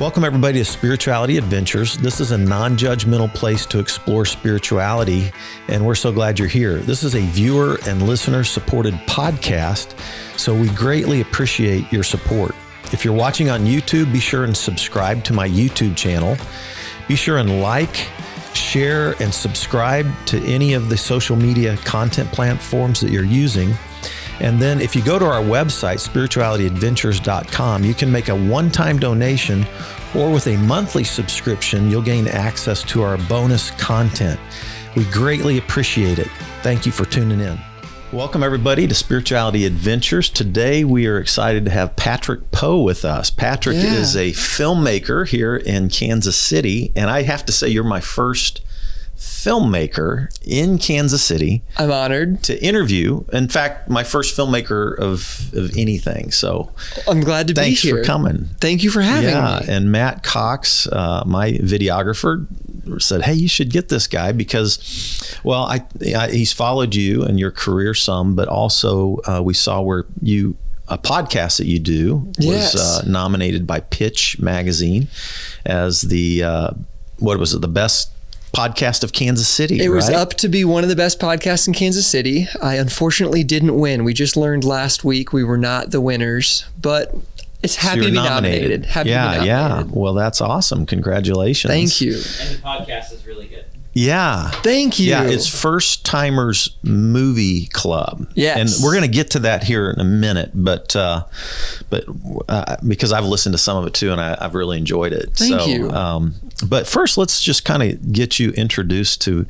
Welcome everybody to Spirituality Adventures. This is a non-judgmental place to explore spirituality, and we're so glad you're here. This is a viewer and listener supported podcast, so we greatly appreciate your support. If you're watching on YouTube, be sure and subscribe to my YouTube channel. Be sure and like, share, and subscribe to any of the social media content platforms that you're using. And then if you go to our website, spiritualityadventures.com, you can make a one-time donation, or with a monthly subscription, you'll gain access to our bonus content. We greatly appreciate it. Thank you for tuning in. Welcome everybody to Spirituality Adventures. Today we are excited to have Patrick Poe with us. Patrick is a filmmaker here in Kansas City, and I have to say you're my first filmmaker in Kansas City. I'm honored to interview. In fact, my first filmmaker of anything. So I'm glad to be here. Thanks for coming. Thank you for having me. And Matt Cox, my videographer, said, hey, you should get this guy because, well, he's followed you and your career some, but also we saw where a podcast that you do was nominated by Pitch Magazine as the, the best podcast of Kansas City. It was up to be one of the best podcasts in Kansas City. I unfortunately didn't win. We just learned last week we were not the winners, but it's happy to be nominated. Yeah. Well, that's awesome. Congratulations. Thank you. And the podcast is really good. Yeah. Thank you. Yeah, it's First Timers Movie Club. Yes. And we're going to get to that here in a minute, but because I've listened to some of it too, and I've really enjoyed it. Thank you. But first, let's just kind of get you introduced to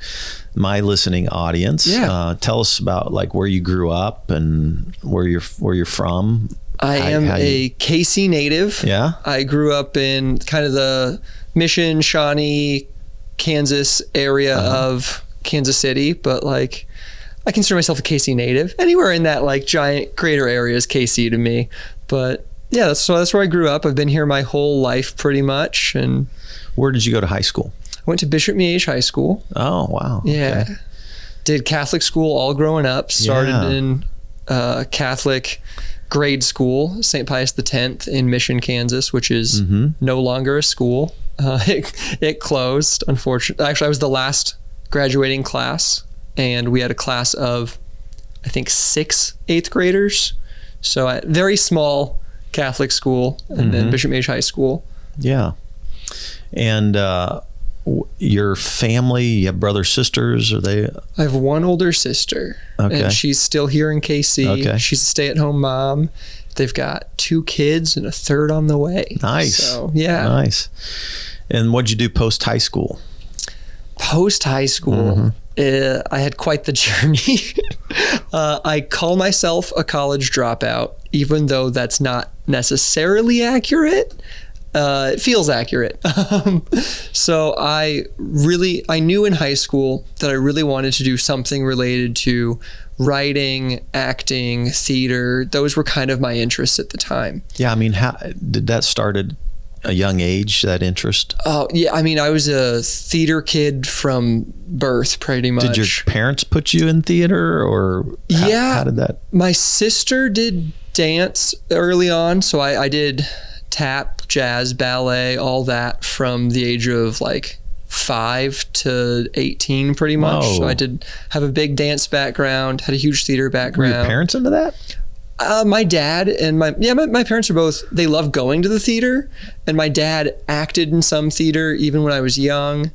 my listening audience. Yeah. Tell us about like where you grew up and where you're from. I am a KC native. Yeah. I grew up in kind of the Mission, Shawnee, Kansas area of Kansas City, but like I consider myself a KC native. Anywhere in that like giant greater area is KC to me. But yeah, that's where I grew up. I've been here my whole life pretty much. And where did you go to high school? I went to Bishop Miege High School. Oh, wow. Yeah. Okay. Did Catholic school all growing up. Started in Catholic grade school, St. Pius X in Mission, Kansas, which is no longer a school. It closed, unfortunately. Actually, I was the last graduating class, and we had a class of, I think, 6 8th graders. So very small Catholic school, and then Bishop Miege High School. Yeah. And your family, you have brothers, sisters? I have one older sister, and she's still here in KC. Okay. She's a stay-at-home mom. They've got 2 kids and a third on the way. Nice. So, yeah. Nice. And what'd you do post-high school? Post-high school, I had quite the journey. I call myself a college dropout, even though that's not necessarily accurate. It feels accurate. So I knew in high school that I really wanted to do something related to writing, acting, theater. Those were kind of my interests at the time. Yeah, I mean, how did that start at a young age, that interest? Oh, yeah. I mean, I was a theater kid from birth, pretty much. Did your parents put you in theater, or how did that? My sister did dance early on, so I did tap, jazz, ballet, all that from the age of like 5 to 18 pretty much. Whoa. So I did have a big dance background, had a huge theater background. Were your parents into that? My dad and my parents are both, they love going to the theater, and my dad acted in some theater even when I was young.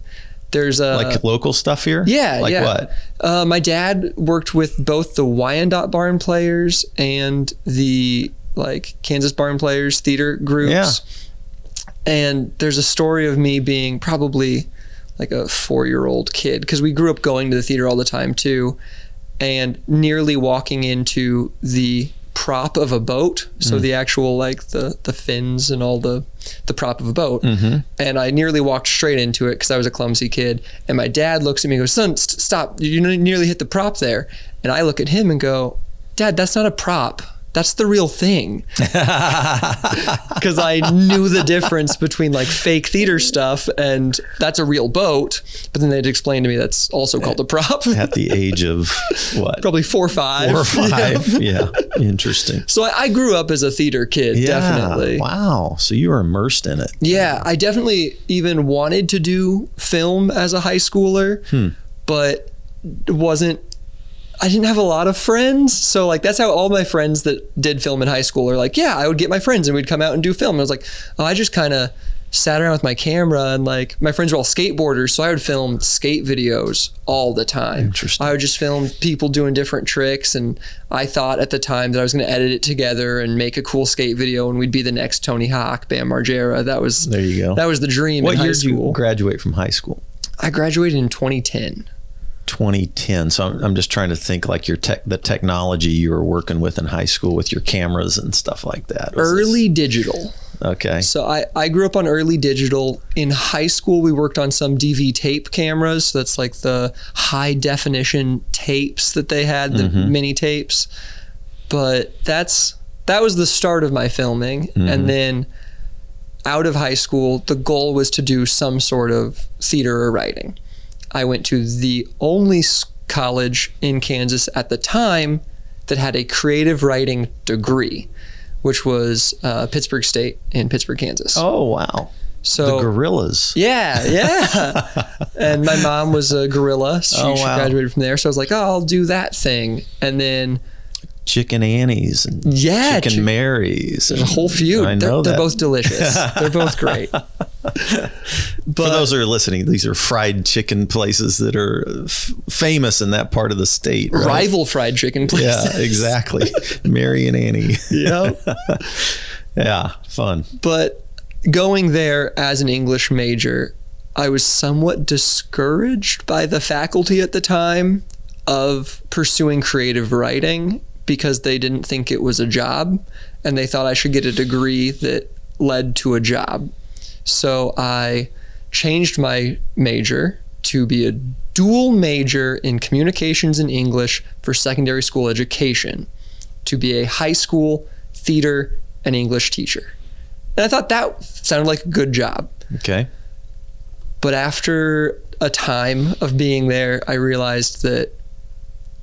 There's like local stuff here? Yeah. Like what? My dad worked with both the Wyandotte Barn Players and the like Kansas Barn Players theater groups. Yeah. And there's a story of me being probably like a 4-year-old kid, because we grew up going to the theater all the time too, and nearly walking into the prop of a boat. So the actual like the fins and all the prop of a boat. And I nearly walked straight into it because I was a clumsy kid. And my dad looks at me and goes, son, stop, you nearly hit the prop there. And I look at him and go, Dad, that's not a prop. That's the real thing. Because I knew the difference between like fake theater stuff and that's a real boat. But then they'd explain to me that's also called a prop. At the age of what? Probably 4 or 5. 4 or 5, yeah. Interesting. So I grew up as a theater kid, definitely. Wow. So you were immersed in it. Yeah, I definitely even wanted to do film as a high schooler, but I didn't have a lot of friends. So like, that's how all my friends that did film in high school are like, yeah, I would get my friends and we'd come out and do film. And I was like, oh, I just kind of sat around with my camera, and like my friends were all skateboarders. So I would film skate videos all the time. Interesting. I would just film people doing different tricks. And I thought at the time that I was going to edit it together and make a cool skate video, and we'd be the next Tony Hawk, Bam Margera. There you go. That was the dream. What in year high school. did you graduate from high school? I graduated in 2010. 2010. So I'm just trying to think like the technology you were working with in high school with your cameras and stuff like that. Early digital. Okay. So I grew up on early digital. In high school, we worked on some DV tape cameras. So that's like the high definition tapes that they had, the mini tapes. But that was the start of my filming. And then out of high school, the goal was to do some sort of theater or writing. I went to the only college in Kansas at the time that had a creative writing degree, which was Pittsburgh State in Pittsburgh, Kansas. Oh, wow. So the gorillas. Yeah. And my mom was a gorilla. She graduated from there. So I was like, oh, I'll do that thing. And then Chicken Annie's and Chicken Mary's. There's a whole few. They're both delicious. They're both great. For those who are listening, these are fried chicken places that are famous in that part of the state. Right? Rival fried chicken places. Yeah, exactly. Mary and Annie. Yeah. Yeah, fun. But going there as an English major, I was somewhat discouraged by the faculty at the time of pursuing creative writing, because they didn't think it was a job and they thought I should get a degree that led to a job. So I changed my major to be a dual major in communications and English for secondary school education, to be a high school theater and English teacher. And I thought that sounded like a good job. Okay. But after a time of being there, I realized that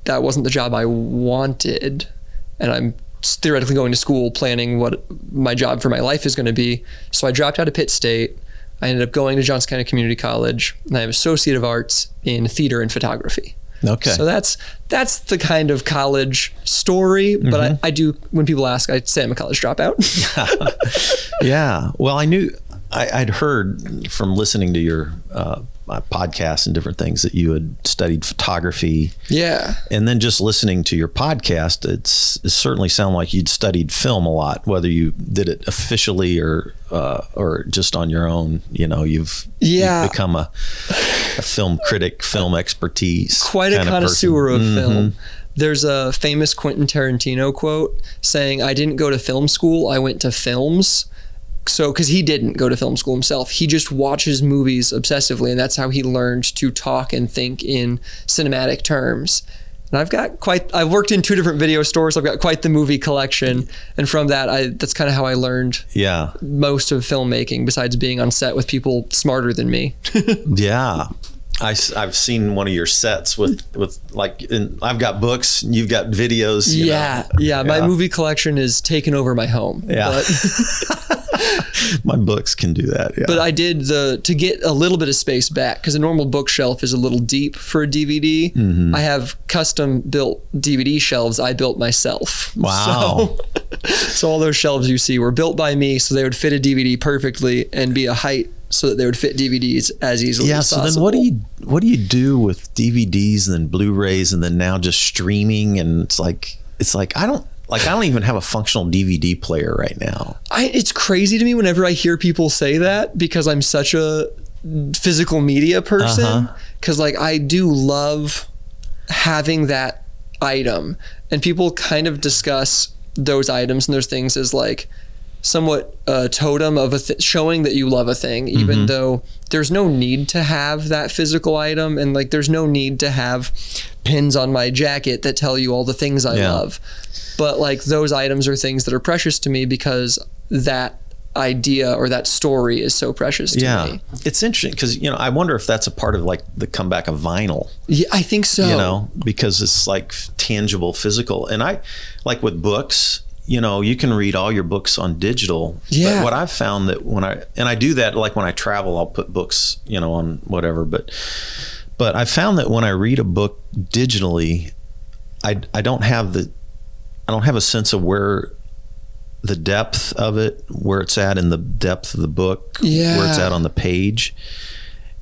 wasn't the job I wanted. And I'm theoretically going to school planning what my job for my life is going to be. So I dropped out of Pitt State. I ended up going to Johnson County Community College, and I have Associate of Arts in theater and photography. Okay. So that's the kind of college story. But I do, when people ask, I say I'm a college dropout. Yeah. Well, I'd heard from listening to your podcasts and different things that you had studied photography. Yeah. And then just listening to your podcast, it certainly sounded like you'd studied film a lot, whether you did it officially or just on your own. You know, you've become a film critic, film expertise. Quite a connoisseur of film. There's a famous Quentin Tarantino quote saying, I didn't go to film school, I went to films. So, because he didn't go to film school himself, he just watches movies obsessively, and that's how he learned to talk and think in cinematic terms. And I've worked in 2 different video stores. So I've got quite the movie collection, and from that, that's kind of how I learned most of filmmaking, besides being on set with people smarter than me. Yeah. I've seen one of your sets with like, I've got books, you've got videos. Yeah. My movie collection is taken over my home. Yeah. My books can do that. Yeah. But I did to get a little bit of space back, because a normal bookshelf is a little deep for a DVD. I have custom built DVD shelves I built myself. Wow. So all those shelves you see were built by me, so they would fit a DVD perfectly and be a height so that they would fit DVDs as easily as possible. So then what do you do with DVDs and then Blu-rays and then now just streaming? And it's like I don't even have a functional DVD player right now. It's crazy to me whenever I hear people say that, because I'm such a physical media person. Because like, I do love having that item, and people kind of discuss those items and those things as like somewhat a totem of showing that you love a thing, even though there's no need to have that physical item, and like there's no need to have pins on my jacket that tell you all the things I love. But like, those items are things that are precious to me, because that idea or that story is so precious to me. It's interesting because, I wonder if that's a part of like the comeback of vinyl. Yeah, I think so. Because it's like tangible, physical. And I, like with books, you can read all your books on digital. Yeah. But what I've found that I do that, like when I travel, I'll put books, on whatever. But I found that when I read a book digitally, I don't have a sense of where the depth of it, where it's at in the depth of the book, where it's at on the page.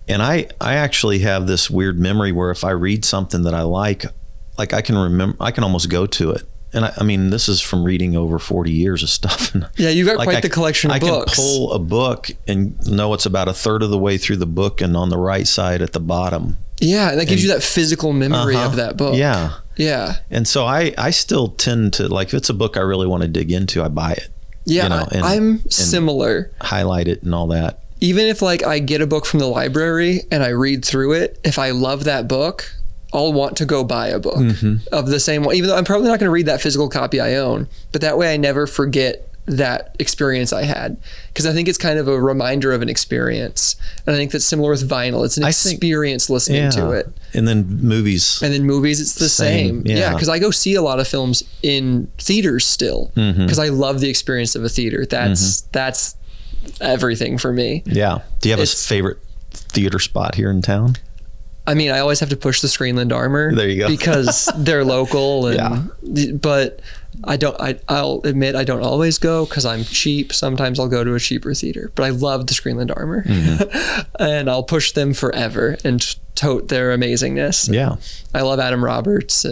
And I actually have this weird memory where if I read something that I like I can remember, I can almost go to it. And I mean, this is from reading over 40 years of stuff. Yeah, you got quite the collection of books. I can pull a book and know it's about a third of the way through the book and on the right side at the bottom. Yeah, and that gives you that physical memory of that book. Yeah. Yeah. And so I still tend to, like, if it's a book I really want to dig into, I buy it. Yeah, I'm similar. Highlight it and all that. Even if like I get a book from the library and I read through it, if I love that book, I'll want to go buy a book of the same one, even though I'm probably not going to read that physical copy I own, but that way I never forget that experience I had. Because I think it's kind of a reminder of an experience. And I think that's similar with vinyl. It's an experience listening to it. And then movies. It's the same. Yeah, because I go see a lot of films in theaters still because I love the experience of a theater. That's everything for me. Yeah. Do you have a favorite theater spot here in town? I mean, I always have to push the Screenland Armor. There you go. Because they're local. But I'll admit I don't always go because I'm cheap. Sometimes I'll go to a cheaper theater. But I love the Screenland Armor. And I'll push them forever and tote their amazingness. Yeah. I love Adam Roberts.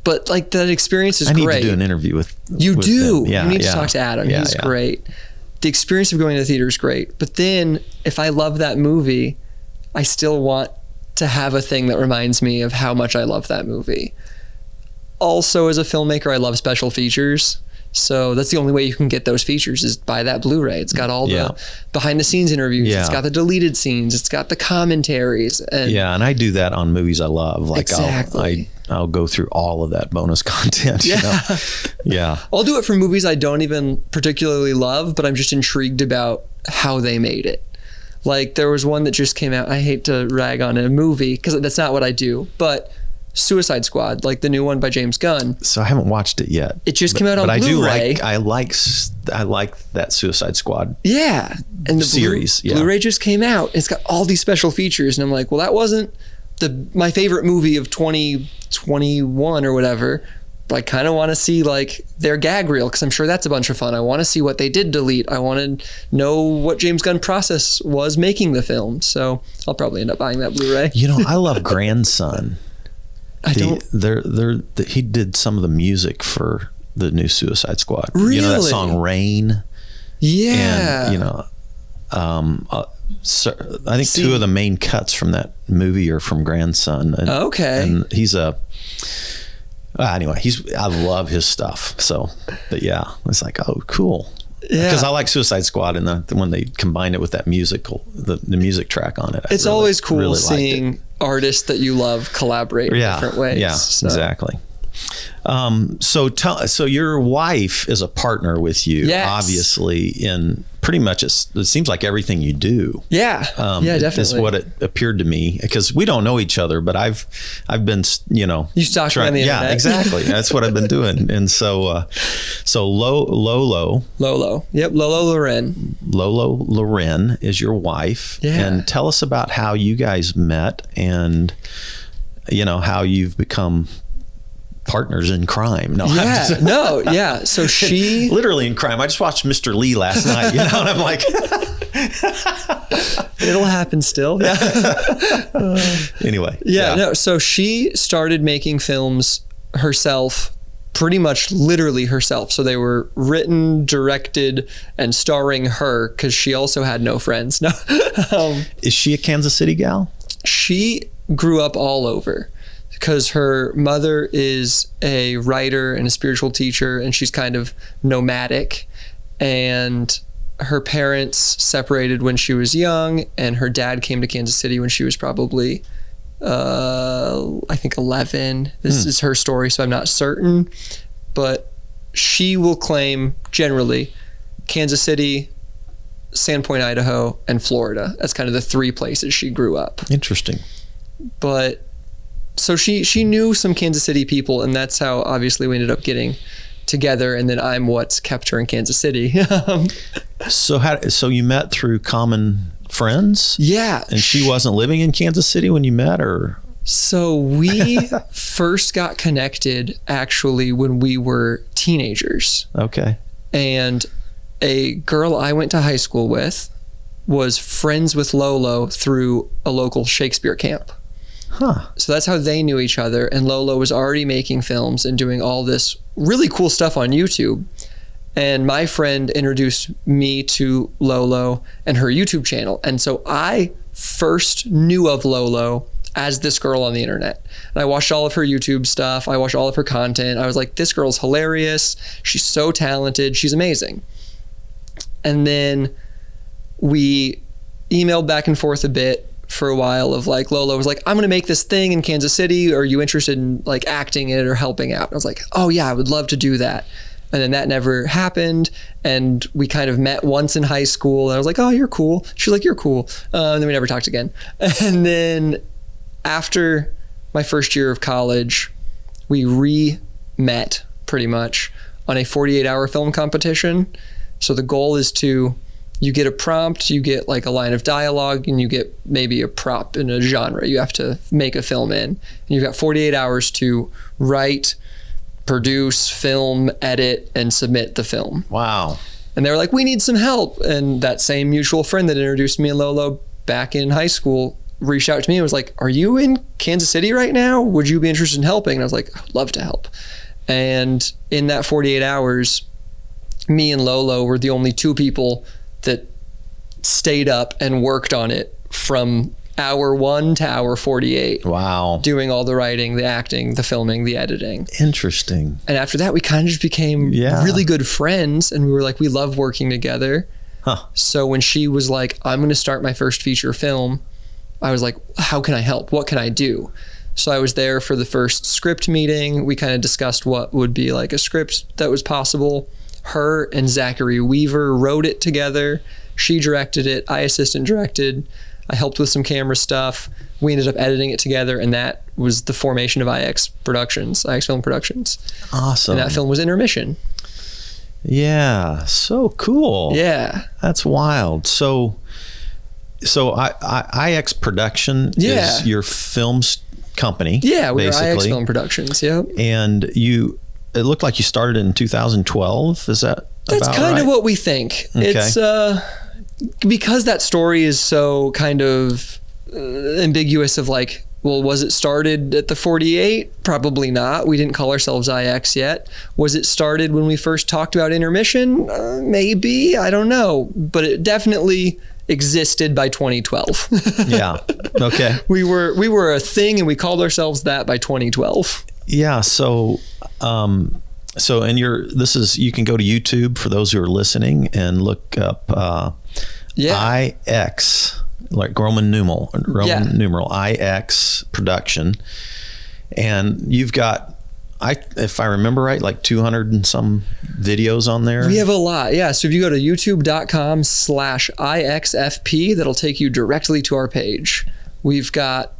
But like that experience is great. I need to do an interview with You do. Them. Yeah, you need to talk to Adam. He's great. The experience of going to the theater is great. But then if I love that movie, I still want to have a thing that reminds me of how much I love that movie. Also, as a filmmaker, I love special features. So that's the only way you can get those features is buy that Blu-ray. It's got all the behind the scenes interviews. It's got the deleted scenes. It's got the commentaries. And I do that on movies I love. Like exactly. I'll go through all of that bonus content. Yeah. I'll do it for movies I don't even particularly love, but I'm just intrigued about how they made it. Like there was one that just came out. I hate to rag on a movie because that's not what I do, but Suicide Squad, like the new one by James Gunn. So I haven't watched it yet. It just came out on Blu-ray. I like that Suicide Squad. Yeah, and the series. Blu-ray just came out. And it's got all these special features, and I'm like, well, that wasn't my favorite movie of 2021 or whatever. But I kind of want to see like their gag reel because I'm sure that's a bunch of fun. I want to see what they did delete. I want to know what James Gunn process was making the film. So I'll probably end up buying that Blu-ray. I love Grandson. He did some of the music for the new Suicide Squad. Really? That song Rain. Yeah. And I think two of the main cuts from that movie are from Grandson. And he's anyway, I love his stuff. So, but yeah, it's like, oh, cool. Yeah. Because I like Suicide Squad, and when they combined it with that the music track on it. It's really, always cool seeing artists that you love collaborate in different ways. Yeah, exactly. So your wife is a partner with you, obviously, in pretty much it seems like everything you do. Yeah, definitely. Is what it appeared to me, because we don't know each other, but I've been, you stalked me on the internet. Yeah, exactly. That's what I've been doing. And so Lolo. Yep, Lolo Loren is your wife. Yeah. And tell us about how you guys met and how you've become partners in crime. So she literally in crime. I just watched Mr. Lee last night, and I'm like, it'll happen still. Anyway. So she started making films herself, pretty much literally herself. So they were written, directed, and starring her because she also had no friends. Is she a Kansas City gal? She grew up all over. Because her mother is a writer and a spiritual teacher, and she's kind of nomadic. And her parents separated when she was young, and her dad came to Kansas City when she was probably, I think 11. This is her story, so I'm not certain. But she will claim, generally, Kansas City, Sandpoint, Idaho, and Florida. That's kind of the 3 places she grew up. Interesting. But so she knew some Kansas City people, and that's how obviously we ended up getting together. And then I'm what's kept her in Kansas City. So you met through common friends? Yeah. And she wasn't living in Kansas City when you met, or? So we first got connected actually when we were teenagers. Okay. And a girl I went to high school with was friends with Lolo through a local Shakespeare camp. Huh. So that's how they knew each other. And Lolo was already making films and doing all this really cool stuff on YouTube. And my friend introduced me to Lolo and her YouTube channel. And so I first knew of Lolo as this girl on the internet. And I watched all of her YouTube stuff. I watched all of her content. I was like, this girl's hilarious. She's so talented. She's amazing. And then we emailed back and forth a bit for a while of like, Lolo was like, I'm going to make this thing in Kansas City. Are you interested in like acting in it or helping out? And I was like, oh yeah, I would love to do that. And then that never happened. And we kind of met once in high school. And I was like, oh, you're cool. She's like, you're cool. And then we never talked again. And then after my first year of college, we re-met pretty much on a 48-hour film competition. So the goal is you get a prompt, you get like a line of dialogue, and you get maybe a prop in a genre you have to make a film in. And you've got 48 hours to write, produce, film, edit, and submit the film. Wow. And they were like, we need some help. And that same mutual friend that introduced me and Lolo back in high school reached out to me and was like, are you in Kansas City right now? Would you be interested in helping? And I was like, I'd love to help. And in that 48 hours, me and Lolo were the only 2 people that stayed up and worked on it from hour 1 to hour 48. Wow. Doing all the writing, the acting, the filming, the editing. Interesting. And after that, we kind of just became really good friends, and we were like, we love working together. Huh. So when she was like, I'm going to start my first feature film, I was like, how can I help? What can I do? So I was there for the first script meeting. We kind of discussed what would be like a script that was possible. Her and Zachary Weaver wrote it together. She directed it. I assistant directed. I helped with some camera stuff. We ended up editing it together, and that was the formation of IX Film Productions. Awesome. And that film was Intermission. Yeah, so cool. Yeah. That's wild. So IX Production is your film's company. Yeah, we basically. were IX Film Productions, yep. And it looked like you started in 2012. Is that That's about kind right? of what we think. Okay. It's because that story is so kind of ambiguous of like, well, was it started at the 48? Probably not. We didn't call ourselves IX yet. Was it started when we first talked about Intermission? Maybe. I don't know. But it definitely existed by 2012. Yeah. Okay. We were a thing, and we called ourselves that by 2012. Yeah. So and you can go to YouTube for those who are listening and look up IX, like Roman numeral IX Production. And you've got, if I remember right, like 200 and some videos on there. We have a lot. Yeah. So if you go to youtube.com/IXFP, that'll take you directly to our page. We've got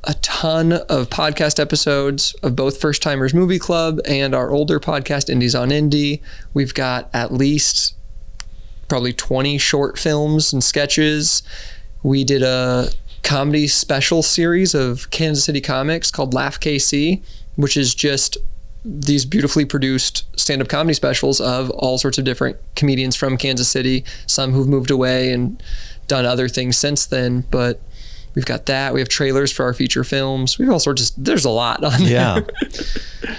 a ton of podcast episodes of both First Timers Movie Club and our older podcast, Indies on Indie. We've got at least probably 20 short films and sketches. We did a comedy special series of Kansas City comics called Laugh KC, which is just these beautifully produced stand-up comedy specials of all sorts of different comedians from Kansas City, some who've moved away and done other things since then. But we've got that. We have trailers for our feature films. We have all sorts of, there's a lot on there.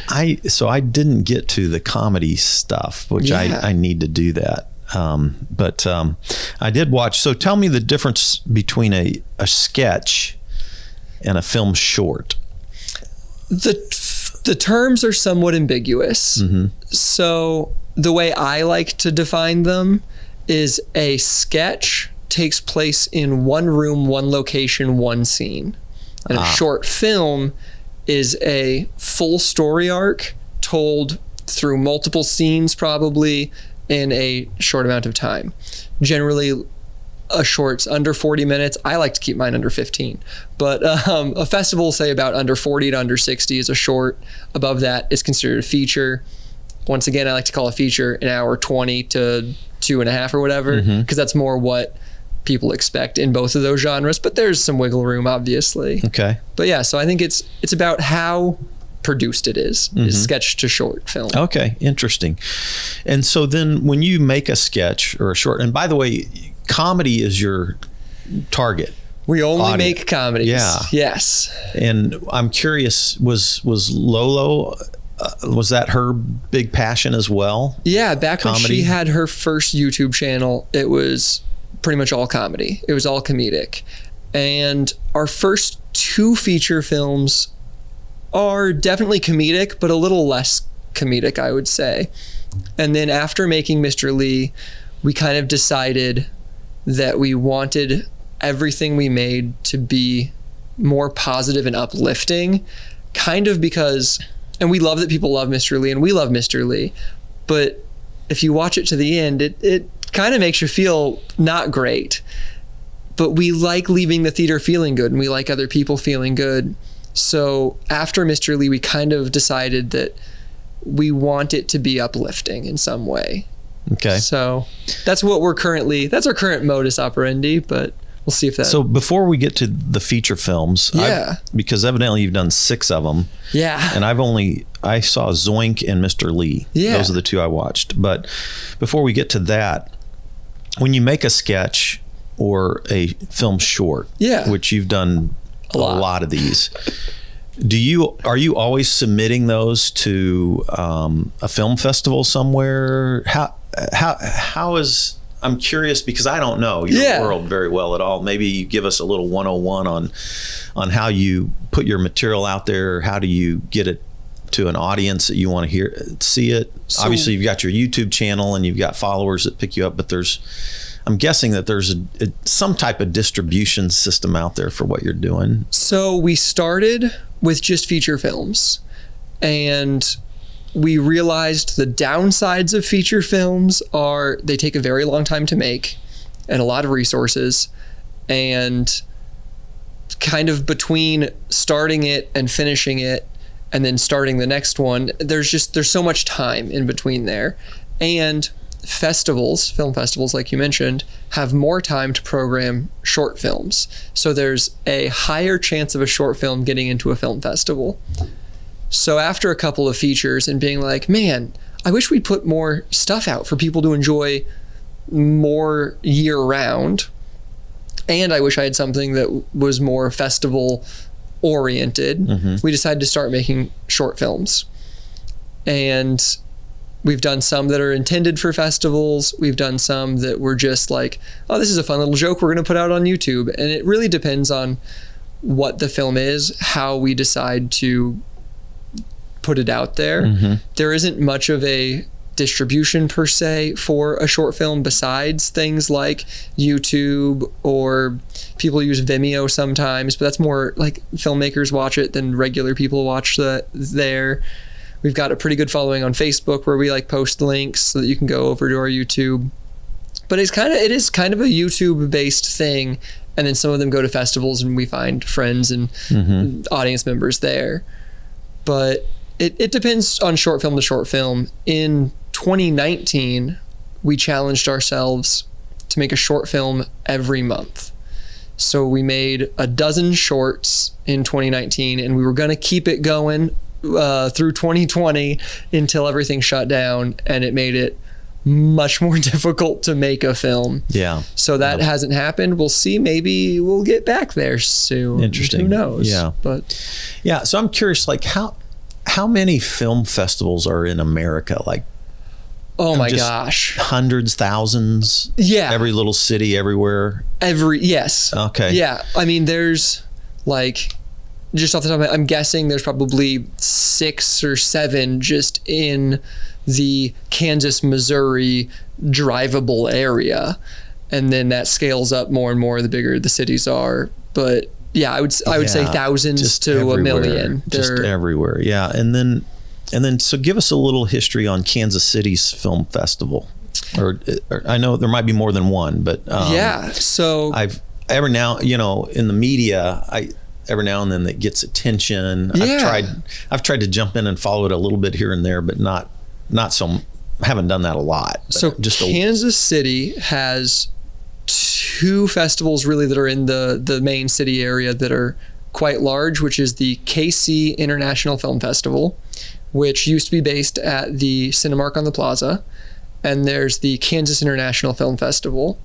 Yeah. So I didn't get to the comedy stuff, which I need to do that. But I did watch. So tell me the difference between a sketch and a film short. The terms are somewhat ambiguous. Mm-hmm. So the way I like to define them is a sketch takes place in one room, one location, one scene. And a short film is a full story arc told through multiple scenes, probably in a short amount of time. Generally, a short's under 40 minutes. I like to keep mine under 15, but a festival, say about under 40 to under 60 is a short. Above that is considered a feature. Once again, I like to call a feature an hour 20 to 2.5 or whatever, because that's more what people expect in both of those genres, but there's some wiggle room, obviously. Okay. But yeah, so I think it's about how produced it is sketch to short film. Okay, interesting. And so then when you make a sketch or a short, and by the way, comedy is your target. We only audience. Make comedies. Yeah. Yes. And I'm curious, was Lolo, was that her big passion as well? Yeah, back comedy? When she had her first YouTube channel, it was pretty much all comedy. It was all comedic. And our first 2 feature films are definitely comedic, but a little less comedic, I would say. And then after making Mr. Lee, we kind of decided that we wanted everything we made to be more positive and uplifting, kind of because, and we love that people love Mr. Lee and we love Mr. Lee, but if you watch it to the end, it kind of makes you feel not great. But we like leaving the theater feeling good, and we like other people feeling good. So after Mr. Lee, we kind of decided that we want it to be uplifting in some way. Okay. So that's what that's our current modus operandi, but we'll see if that. So before we get to the feature films, because evidently you've done 6 of them. Yeah. And I saw Zoink and Mr. Lee. Yeah. Those are the 2 I watched. But before we get to that, when you make a sketch or a film short, which you've done a lot of these, are you always submitting those to a film festival somewhere? How is, I'm curious because I don't know your world very well at all. Maybe you give us a little 101 on how you put your material out there. How do you get it to an audience that you want to see it? So, obviously you've got your YouTube channel and you've got followers that pick you up, but I'm guessing that there's some type of distribution system out there for what you're doing. So we started with just feature films, and we realized the downsides of feature films are they take a very long time to make and a lot of resources, and kind of between starting it and finishing it and then starting the next one, there's so much time in between there. And film festivals, like you mentioned, have more time to program short films. So there's a higher chance of a short film getting into a film festival. So after a couple of features and being like, man, I wish we'd put more stuff out for people to enjoy more year round. And I wish I had something that was more festival oriented. We decided to start making short films. And we've done some that are intended for festivals. We've done some that were just like, oh, this is a fun little joke we're going to put out on YouTube. And it really depends on what the film is, how we decide to put it out there. There isn't much of a distribution per se for a short film besides things like YouTube, or people use Vimeo sometimes, but that's more like filmmakers watch it than regular people watch that there. We've got a pretty good following on Facebook where we like post links so that you can go over to our YouTube. But it is kind of a YouTube based thing. And then some of them go to festivals and we find friends and audience members there. But it depends on short film to short film. In 2019, we challenged ourselves to make a short film every month. So we made 12 shorts in 2019, and we were going to keep it going through 2020 until everything shut down, and it made it much more difficult to make a film. Yeah. So that hasn't happened. We'll see. Maybe we'll get back there soon. Interesting. Who knows? Yeah. But yeah. So I'm curious, like how many film festivals are in America? Like, oh my gosh, hundreds, thousands. Yeah. Every little city, everywhere. Yes. Okay. Yeah. I mean, there's like, just off the top of my head, I'm guessing there's probably 6 or 7 just in the Kansas, Missouri drivable area. And then that scales up more and more the bigger the cities are. But yeah, I would say thousands just to everywhere. a million. Just everywhere. Yeah. And then so give us a little history on Kansas City's film festival. or I know there might be more than one, but So I've every now, in the media, every now and then that gets attention. I've tried to jump in and follow it a little bit here and there, but not so. I haven't done that a lot. So Kansas City has two festivals really that are in the main city area that are quite large, which is the KC International Film Festival, which used to be based at the Cinemark on the Plaza, and there's the Kansas International Film Festival.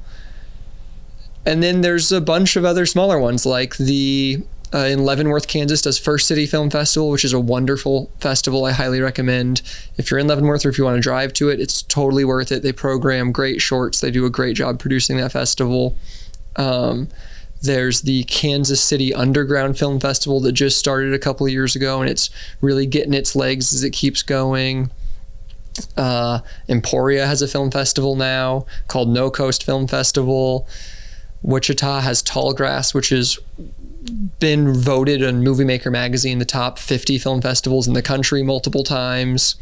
And then there's a bunch of other smaller ones, like the in Leavenworth, Kansas, does First City Film Festival, which is a wonderful festival. I highly recommend. If you're in Leavenworth or if you want to drive to it, it's totally worth it. They program great shorts. They do a great job producing that festival. There's the Kansas City Underground Film Festival that just started a couple of years ago, and it's really getting its legs as it keeps going. Emporia has a film festival now called No Coast Film Festival. Wichita has Tallgrass, which has been voted in Movie Maker magazine the top 50 film festivals in the country multiple times.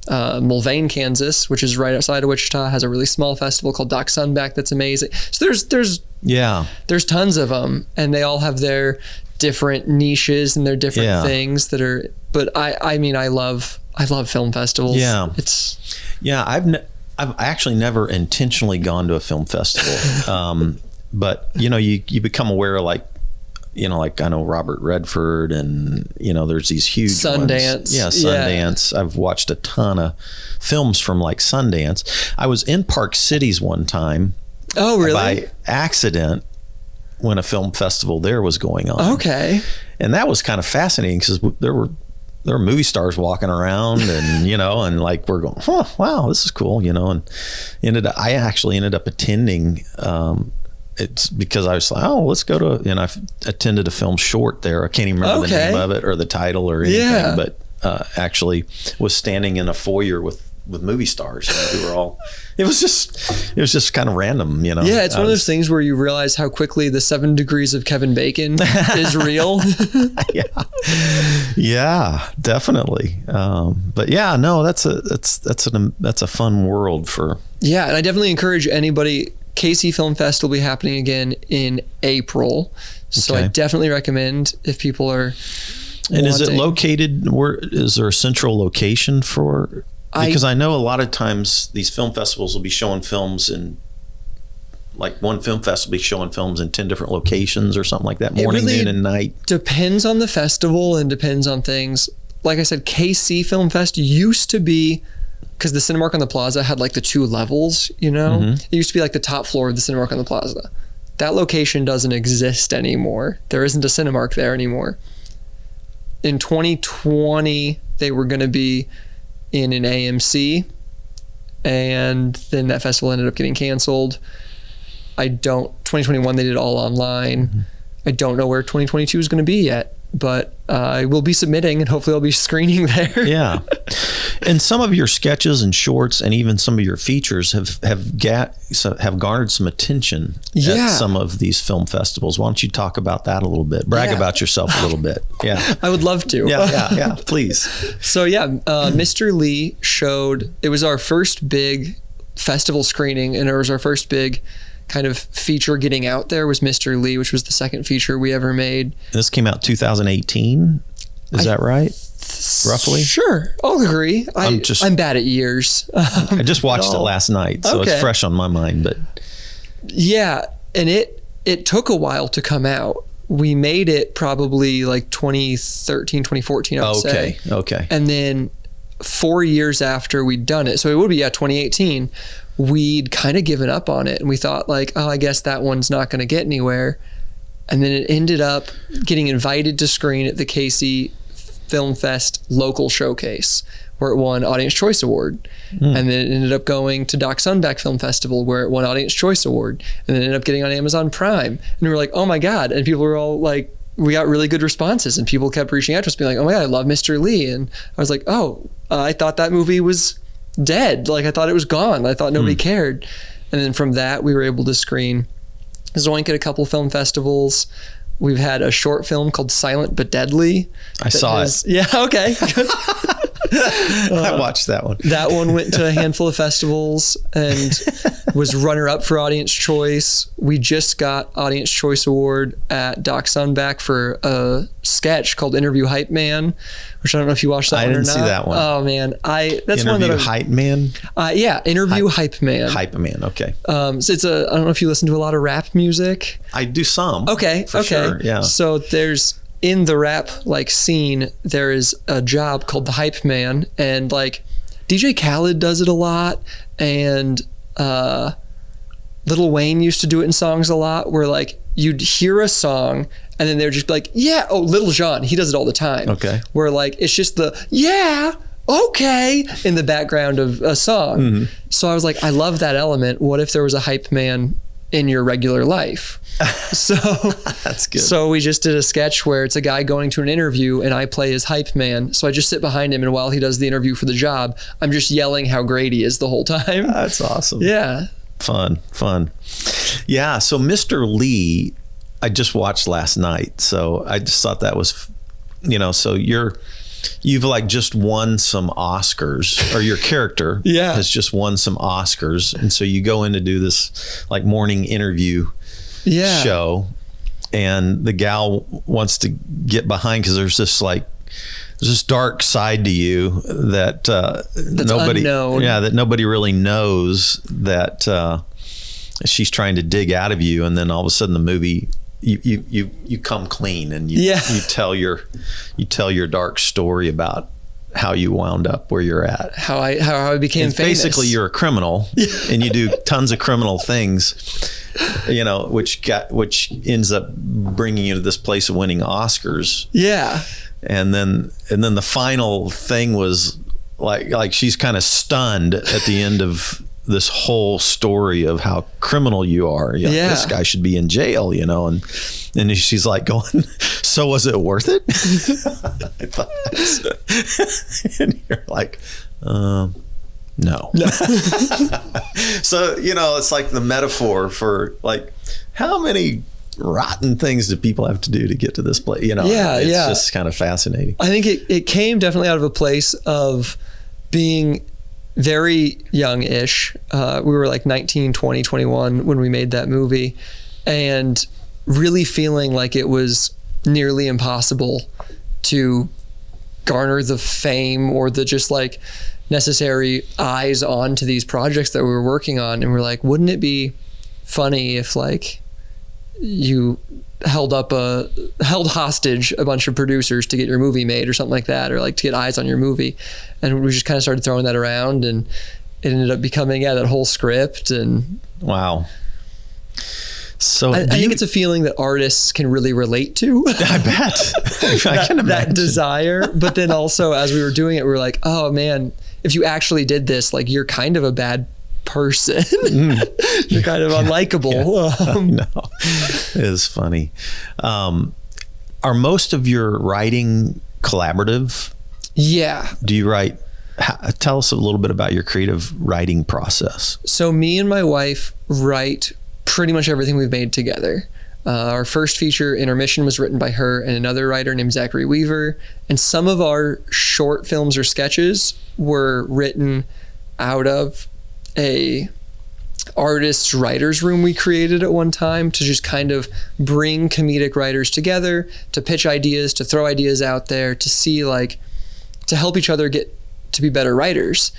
Mulvane, Kansas, which is right outside of Wichita, has a really small festival called Doc Sunback that's amazing. So there's tons of them, and they all have their different niches and their different things that are. But I mean I love film festivals. I've actually never intentionally gone to a film festival, but you become aware of like I know Robert Redford, and there's these huge Sundance. Ones. Sundance. Yeah. I've watched a ton of films from like Sundance. I was in Park Cities one time. Oh, really? By accident when a film festival there was going on. Okay. And that was kind of fascinating because there were movie stars walking around, and and like we're going, oh wow, this is cool, and I actually ended up attending. It's because I was like, oh, let's go to, and I've attended a film short there. I can't even remember the name of it or the title or anything, but actually was standing in a foyer with movie stars who were all, it was just kind of random, Yeah, it's one of those things where you realize how quickly the 7 degrees of Kevin Bacon is real. Yeah, definitely. But yeah, no, that's a fun world for. Yeah, and I definitely encourage anybody. KC Film Fest will be happening again in April. So I definitely recommend if people are And is it located, is there a central location for, because I know a lot of times these film festivals will be showing films in, like one film festival will be showing films in 10 different locations or something like that, morning, noon, and night. Depends on the festival and depends on things. Like I said, KC Film Fest used to be, because the Cinemark on the Plaza had like the 2 levels, It used to be like the top floor of the Cinemark on the Plaza. That location doesn't exist anymore. There isn't a Cinemark there anymore. In 2020, they were going to be in an AMC, and then that festival ended up getting canceled. 2021, they did all online. I don't know where 2022 is going to be yet, but I will be submitting, and hopefully I'll be screening there. Yeah. And some of your sketches and shorts and even some of your features have garnered some attention at some of these film festivals. Why don't you talk about that a little bit? Brag about yourself a little bit. Yeah. I would love to. Yeah, please. So Mr. Lee showed, it was our first big festival screening, and it was our first big kind of feature getting out there was Mr. Lee, which was the second feature we ever made. This came out 2018. Is that right? Roughly? Sure. I'll agree. I'm bad at years. I just watched it last night, so it's fresh on my mind. But yeah, and it took a while to come out. We made it probably like 2013, 2014, I would say. Okay. And then 4 years after we'd done it, so it would be 2018, we'd kind of given up on it, and we thought like, oh, I guess that one's not going to get anywhere. And then it ended up getting invited to screen at the KC Film Fest local showcase, where it won Audience Choice Award. And then it ended up going to Doc Sunback Film Festival, where it won Audience Choice Award, and then it ended up getting on Amazon Prime. And we were like, oh my God. And people were all like, we got really good responses, and people kept reaching out to us being like, oh my God, I love Mr. Lee. And I was like, I thought that movie was dead. Like I thought it was gone. I thought nobody cared. And then from that, we were able to screen Zoink at a couple film festivals. We've had a short film called Silent But Deadly. I saw it. Yeah, okay. I watched that one. That one went to a handful of festivals and was runner-up for Audience Choice. We just got Audience Choice Award at Doc Sunback for a sketch called Interview Hype Man, which I don't know if you watched that one or not. I didn't see that one. Oh man, that's Interview one that Hype Man? Yeah, Interview Hype Man. Hype Man, okay. So it's I don't know if you listen to a lot of rap music. I do some. Okay, for sure, yeah. So there's in the rap like scene, there is a job called the Hype Man, and like DJ Khaled does it a lot, and Lil Wayne used to do it in songs a lot, where like you'd hear a song and then they'd just be like, yeah, oh, Lil Jon, he does it all the time. Okay. Where like it's just the yeah, okay in the background of a song. Mm-hmm. So I was like, I love that element. What if there was a hype man in your regular life? So that's good. So we just did a sketch where it's a guy going to an interview and I play his hype man. So I just sit behind him, and while he does the interview for the job, I'm just yelling how great he is the whole time. That's awesome. Yeah. Fun. Yeah. So Mr. Lee, I just watched last night. So I just thought that was, so you've like just won some Oscars, or your character has just won some Oscars. And so you go in to do this like morning interview show, and the gal wants to get behind because there's this dark side to you that nobody really knows, that she's trying to dig out of you, and then all of a sudden the movie you come clean and you tell your dark story about how you wound up where you're at, how I became famous. Basically, you're a criminal and you do tons of criminal things, which ends up bringing you to this place of winning Oscars. Yeah. And then the final thing was like she's kind of stunned at the end of this whole story of how criminal you are. This guy should be in jail, and she's like going, so was it worth it? I thought and you're like, no. So, it's like the metaphor for like, how many rotten things do people have to do to get to this place? It's just kind of fascinating. I think it came definitely out of a place of being very young-ish. We were like 19, 20, 21 when we made that movie, and really feeling like it was nearly impossible to garner the fame or the just like necessary eyes on to these projects that we were working on. And we're like, wouldn't it be funny if like you held hostage a bunch of producers to get your movie made or something like that, or like to get eyes on your movie? And we just kind of started throwing that around, and it ended up becoming that whole script. And wow. So I think it's a feeling that artists can really relate to. I bet. I can imagine that desire. But then also, as we were doing it, we were like, oh man, if you actually did this, like you're kind of a bad person. You're kind of unlikable. I know. It is funny. Are most of your writing collaborative? Yeah. Do you write? Tell us a little bit about your creative writing process. So me and my wife write pretty much everything we've made together. Our first feature, Intermission, was written by her and another writer named Zachary Weaver. And some of our short films or sketches were written out of a artist's writer's room we created at one time to just kind of bring comedic writers together, to pitch ideas, to throw ideas out there, to see like, to help each other get to be better writers.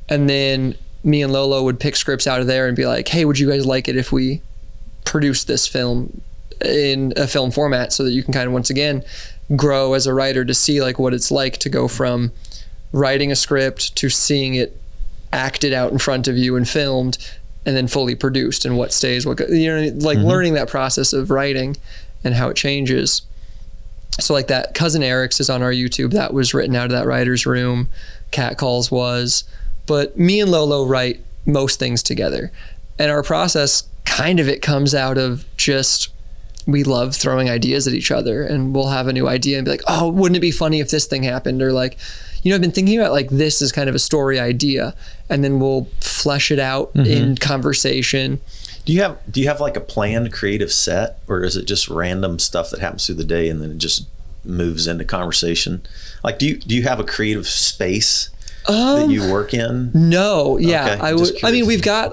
And then me and Lolo would pick scripts out of there and be like, hey, would you guys like it if we produce this film in a film format, so that you can kind of, once again, grow as a writer, to see like what it's like to go from writing a script to seeing it acted out in front of you and filmed, and then fully produced, and what stays, what learning that process of writing and how it changes. So like that Cousin Eric's is on our YouTube. That was written out of that writer's room. Catcalls was. But me and Lolo write most things together. And our process, kind of, it comes out of just, we love throwing ideas at each other, and we'll have a new idea and be like, oh, wouldn't it be funny if this thing happened? Or like, I've been thinking about like this as kind of a story idea, and then we'll flesh it out in conversation. Do you have like a planned creative set, or is it just random stuff that happens through the day and then it just moves into conversation? Like, do you have a creative space that you work in? No, yeah. Okay, I mean, we've got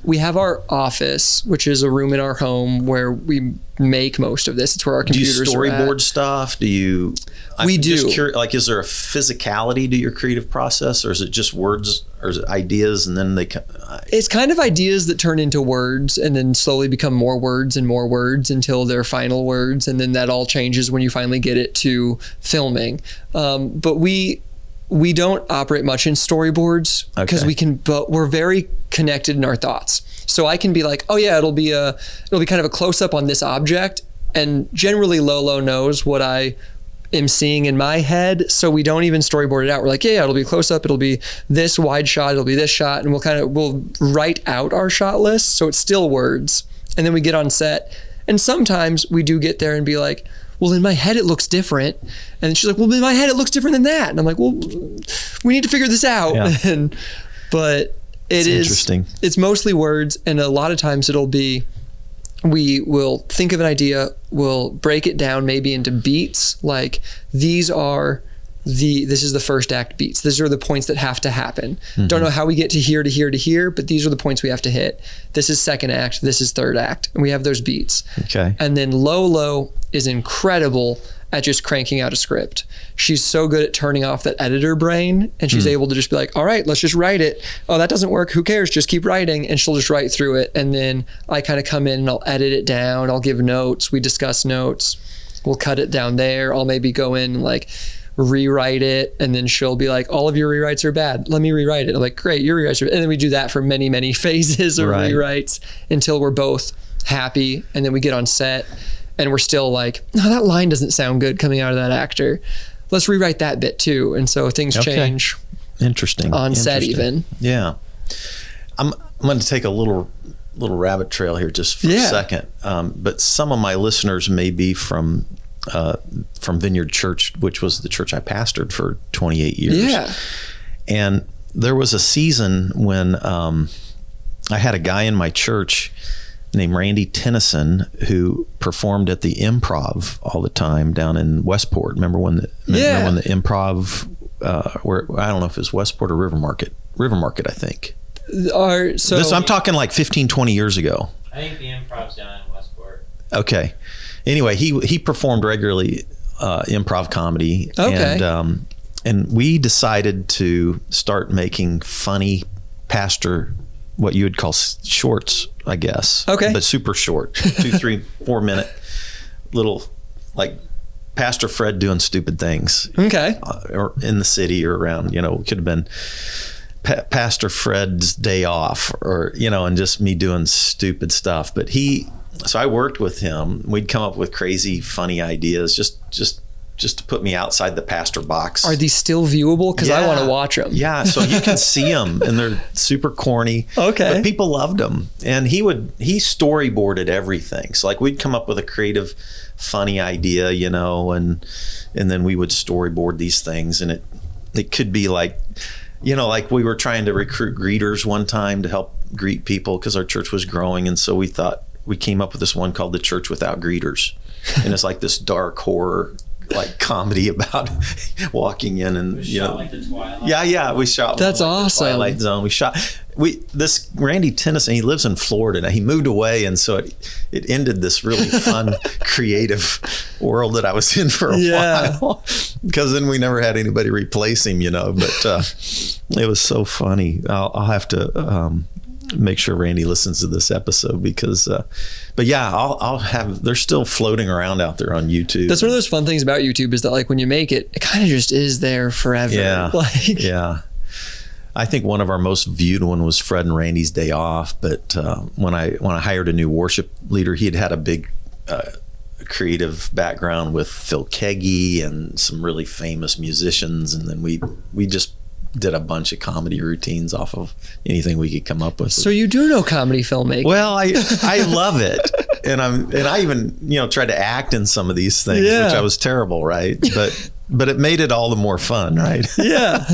we have our office, which is a room in our home where we make most of this. It's where our computers are at. Do you storyboard stuff? Do you? We do. Just curious, like, is there a physicality to your creative process, or is it just words, or is it ideas, and then It's kind of ideas that turn into words, and then slowly become more words and more words until they're final words, and then that all changes when you finally get it to filming. But we don't operate much in storyboards because but we're very connected in our thoughts. So I can be like, oh yeah, it'll be kind of a close up on this object, and generally Lolo knows what I am seeing in my head, so we don't even storyboard it out. We're like, yeah, it'll be close up, it'll be this wide shot, it'll be this shot, and we'll write out our shot list, so it's still words. And then we get on set, and sometimes we do get there and be like, well, in my head it looks different. And then she's like, well, in my head it looks different than that. And I'm like, well, we need to figure this out. Yeah. But it's interesting. It's mostly words, and a lot of times it'll be, we will think of an idea, we'll break it down maybe into beats, like this is the first act beats. These are the points that have to happen. Mm-hmm. Don't know how we get to here to here to here, but these are the points we have to hit. This is second act, this is third act, and we have those beats. Okay. And then Lolo is incredible at just cranking out a script. She's so good at turning off that editor brain, and she's able to just be like, all right, let's just write it. Oh, that doesn't work. Who cares? Just keep writing. And she'll just write through it. And then I kind of come in and I'll edit it down. I'll give notes. We discuss notes. We'll cut it down there. I'll maybe go in and like rewrite it. And then she'll be like, all of your rewrites are bad. Let me rewrite it. I'm like, great, your rewrites are bad. And then we do that for many, many phases of rewrites until we're both happy. And then we get on set and we're still like, no, that line doesn't sound good coming out of that actor. Let's rewrite that bit too. And so things change. Interesting. On set even. Yeah. I'm going to take a little rabbit trail here just for a second. But some of my listeners may be from Vineyard Church, which was the church I pastored for 28 years. Yeah. And there was a season when I had a guy in my church named Randy Tennyson who performed at the Improv all the time down in Westport. Remember when the Improv, where I don't know if it was Westport or River Market, I think. I'm talking like 15, 20 years ago. I think the Improv's down in Westport. Okay. Anyway, he performed regularly improv comedy. Okay. And we decided to start making funny pastor, what you would call shorts, I guess. Okay. But super short, 2, 3, 4 minute little, like Pastor Fred doing stupid things. Okay. Or in the city or around, it could have been Pastor Fred's day off, or, and just me doing stupid stuff. But so I worked with him. We'd come up with crazy, funny ideas, just to put me outside the pastor box. Are these still viewable? Because I want to watch them. Yeah, so you can see them, and they're super corny. Okay. But people loved them. And he storyboarded everything. So like we'd come up with a creative, funny idea, and then we would storyboard these things. And it could be like, like we were trying to recruit greeters one time to help greet people because our church was growing. And so we came up with this one called The Church Without Greeters. And it's like this dark horror, like comedy about walking in and, shot like the Twilight. Yeah, we shot. That's awesome. The Twilight Zone. This Randy Tennyson, he lives in Florida now. He moved away, and so it ended this really fun, creative world that I was in for a while. Because then we never had anybody replace him, But it was so funny. I'll have to make sure Randy listens to this episode because, but yeah, I'll have. They're still floating around out there on YouTube. That's one of those fun things about YouTube is that like when you make it, it kind of just is there forever. Yeah, yeah. I think one of our most viewed one was Fred and Randy's Day Off. But when I hired a new worship leader, he had a big creative background with Phil Keggy and some really famous musicians, and then we just did a bunch of comedy routines off of anything we could come up with. So you do know comedy filmmaking? Well, I love it, and I even tried to act in some of these things, which I was terrible, right? But it made it all the more fun, right? Yeah.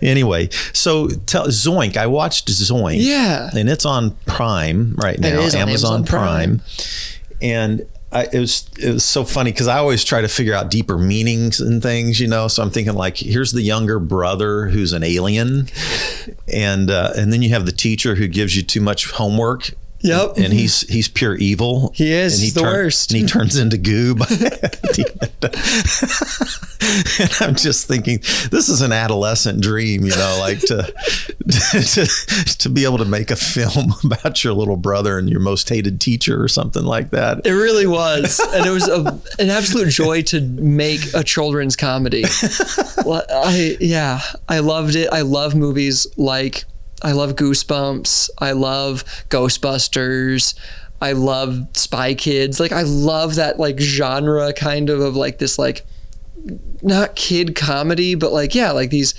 Anyway, so Zoink. I watched Zoink. Yeah. And it's on Prime right now, Amazon Prime. And it was so funny because I always try to figure out deeper meanings and things, So I'm thinking like, here's the younger brother who's an alien, and then you have the teacher who gives you too much homework. Yep. And he's pure evil. He is. And He's the worst. And he turns into goo. And I'm just thinking, this is an adolescent dream, like to be able to make a film about your little brother and your most hated teacher or something like that. It really was. And it was an absolute joy to make a children's comedy. I loved it. I love movies like, I love Goosebumps. I love Ghostbusters. I love Spy Kids. Like, I love that like genre kind of like this, like, not kid comedy, but like, yeah, like these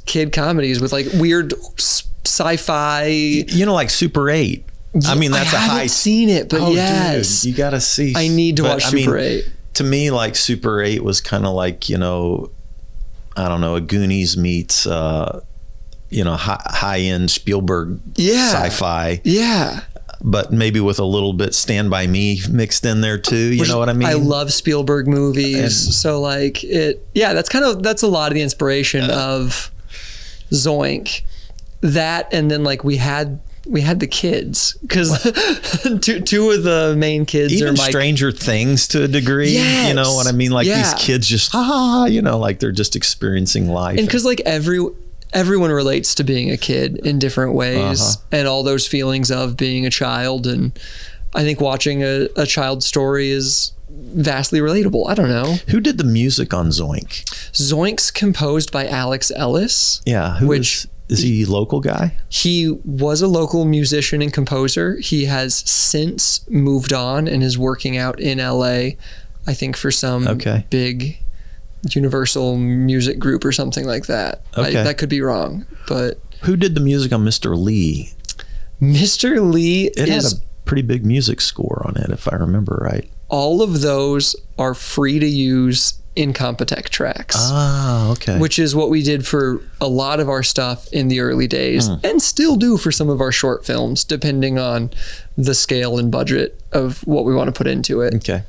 kid comedies with like weird sci-fi. Like Super 8. I mean, that's I haven't seen it, but yes. Dude, you got to see. I need to watch Super 8. To me, like Super 8 was kind of like, I don't know, a Goonies meets, high-end Spielberg sci-fi. Yeah. But maybe with a little bit Stand By Me mixed in there too. You know what I mean? I love Spielberg movies. So like that's a lot of the inspiration of Zoink. That, and then like we had the kids, because two of the main kids even are Stranger Things to a degree. Yes. You know what I mean? Like these kids just like they're just experiencing life. And because like everyone relates to being a kid in different ways, and all those feelings of being a child. And I think watching a child's story is vastly relatable. I don't know. Who did the music on Zoink? Zoink's composed by Alex Ellis. Yeah. Is he a local guy? He was a local musician and composer. He has since moved on and is working out in LA, I think, for some big Universal music group or something like that. That could be wrong, but who did the music on Mr. Lee? Mr. Lee had a pretty big music score on it, if I remember right. All of those are free to use Incompetech tracks. Ah, okay. Which is what we did for a lot of our stuff in the early days, and still do for some of our short films, depending on the scale and budget of what we want to put into it. Okay.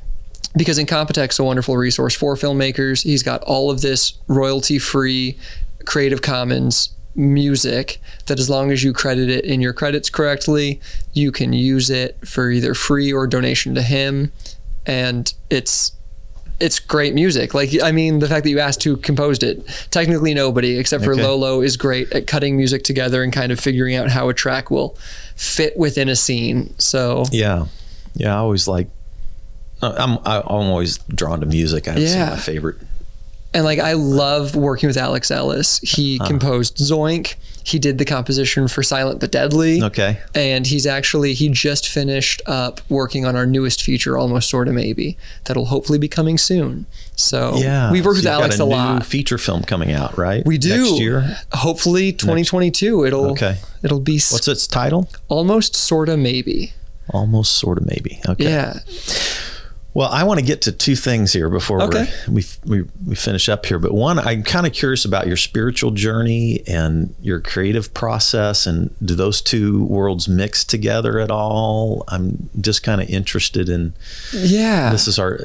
Because Incompetech's a wonderful resource for filmmakers. He's got all of this royalty-free Creative Commons music that, as long as you credit it in your credits correctly, you can use it for either free or donation to him. And it's great music. Like, I mean, the fact that you asked who composed it, technically nobody except for Lolo is great at cutting music together and kind of figuring out how a track will fit within a scene. So yeah, I always like. I'm always drawn to music. I have some of my favorite. And like, I love working with Alex Ellis. He composed Zoink. He did the composition for Silent but Deadly. Okay. And he just finished up working on our newest feature, Almost Sorta Maybe, that'll hopefully be coming soon. So we've worked with Alex a lot. New feature film coming out, right? We do. Next year? Hopefully 2022. It'll be. What's its title? Almost Sorta Maybe. Almost Sorta Maybe. Okay. Yeah. Well, I want to get to two things here before we finish up here. But one, I'm kind of curious about your spiritual journey and your creative process. And do those two worlds mix together at all? I'm just kind of interested in. Yeah. This is our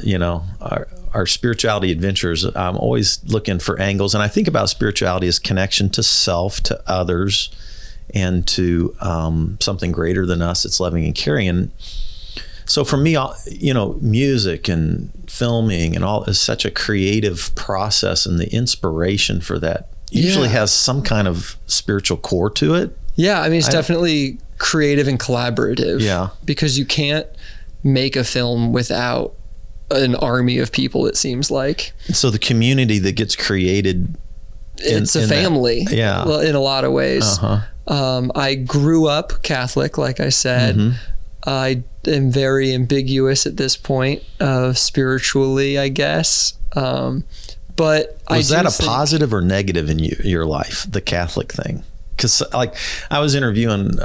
spirituality adventures. I'm always looking for angles, and I think about spirituality as connection to self, to others, and to something greater than us that's loving and caring. So for me, music and filming and all is such a creative process, and the inspiration for that usually has some kind of spiritual core to it. Yeah, I mean, it's definitely creative and collaborative. Yeah. Because you can't make a film without an army of people, it seems like. So the community that gets created, it's a family. Well, in a lot of ways. I grew up Catholic, like I said. I am very ambiguous at this point, spiritually, I guess. But was that a positive or negative in your life, the Catholic thing? Because like I was interviewing,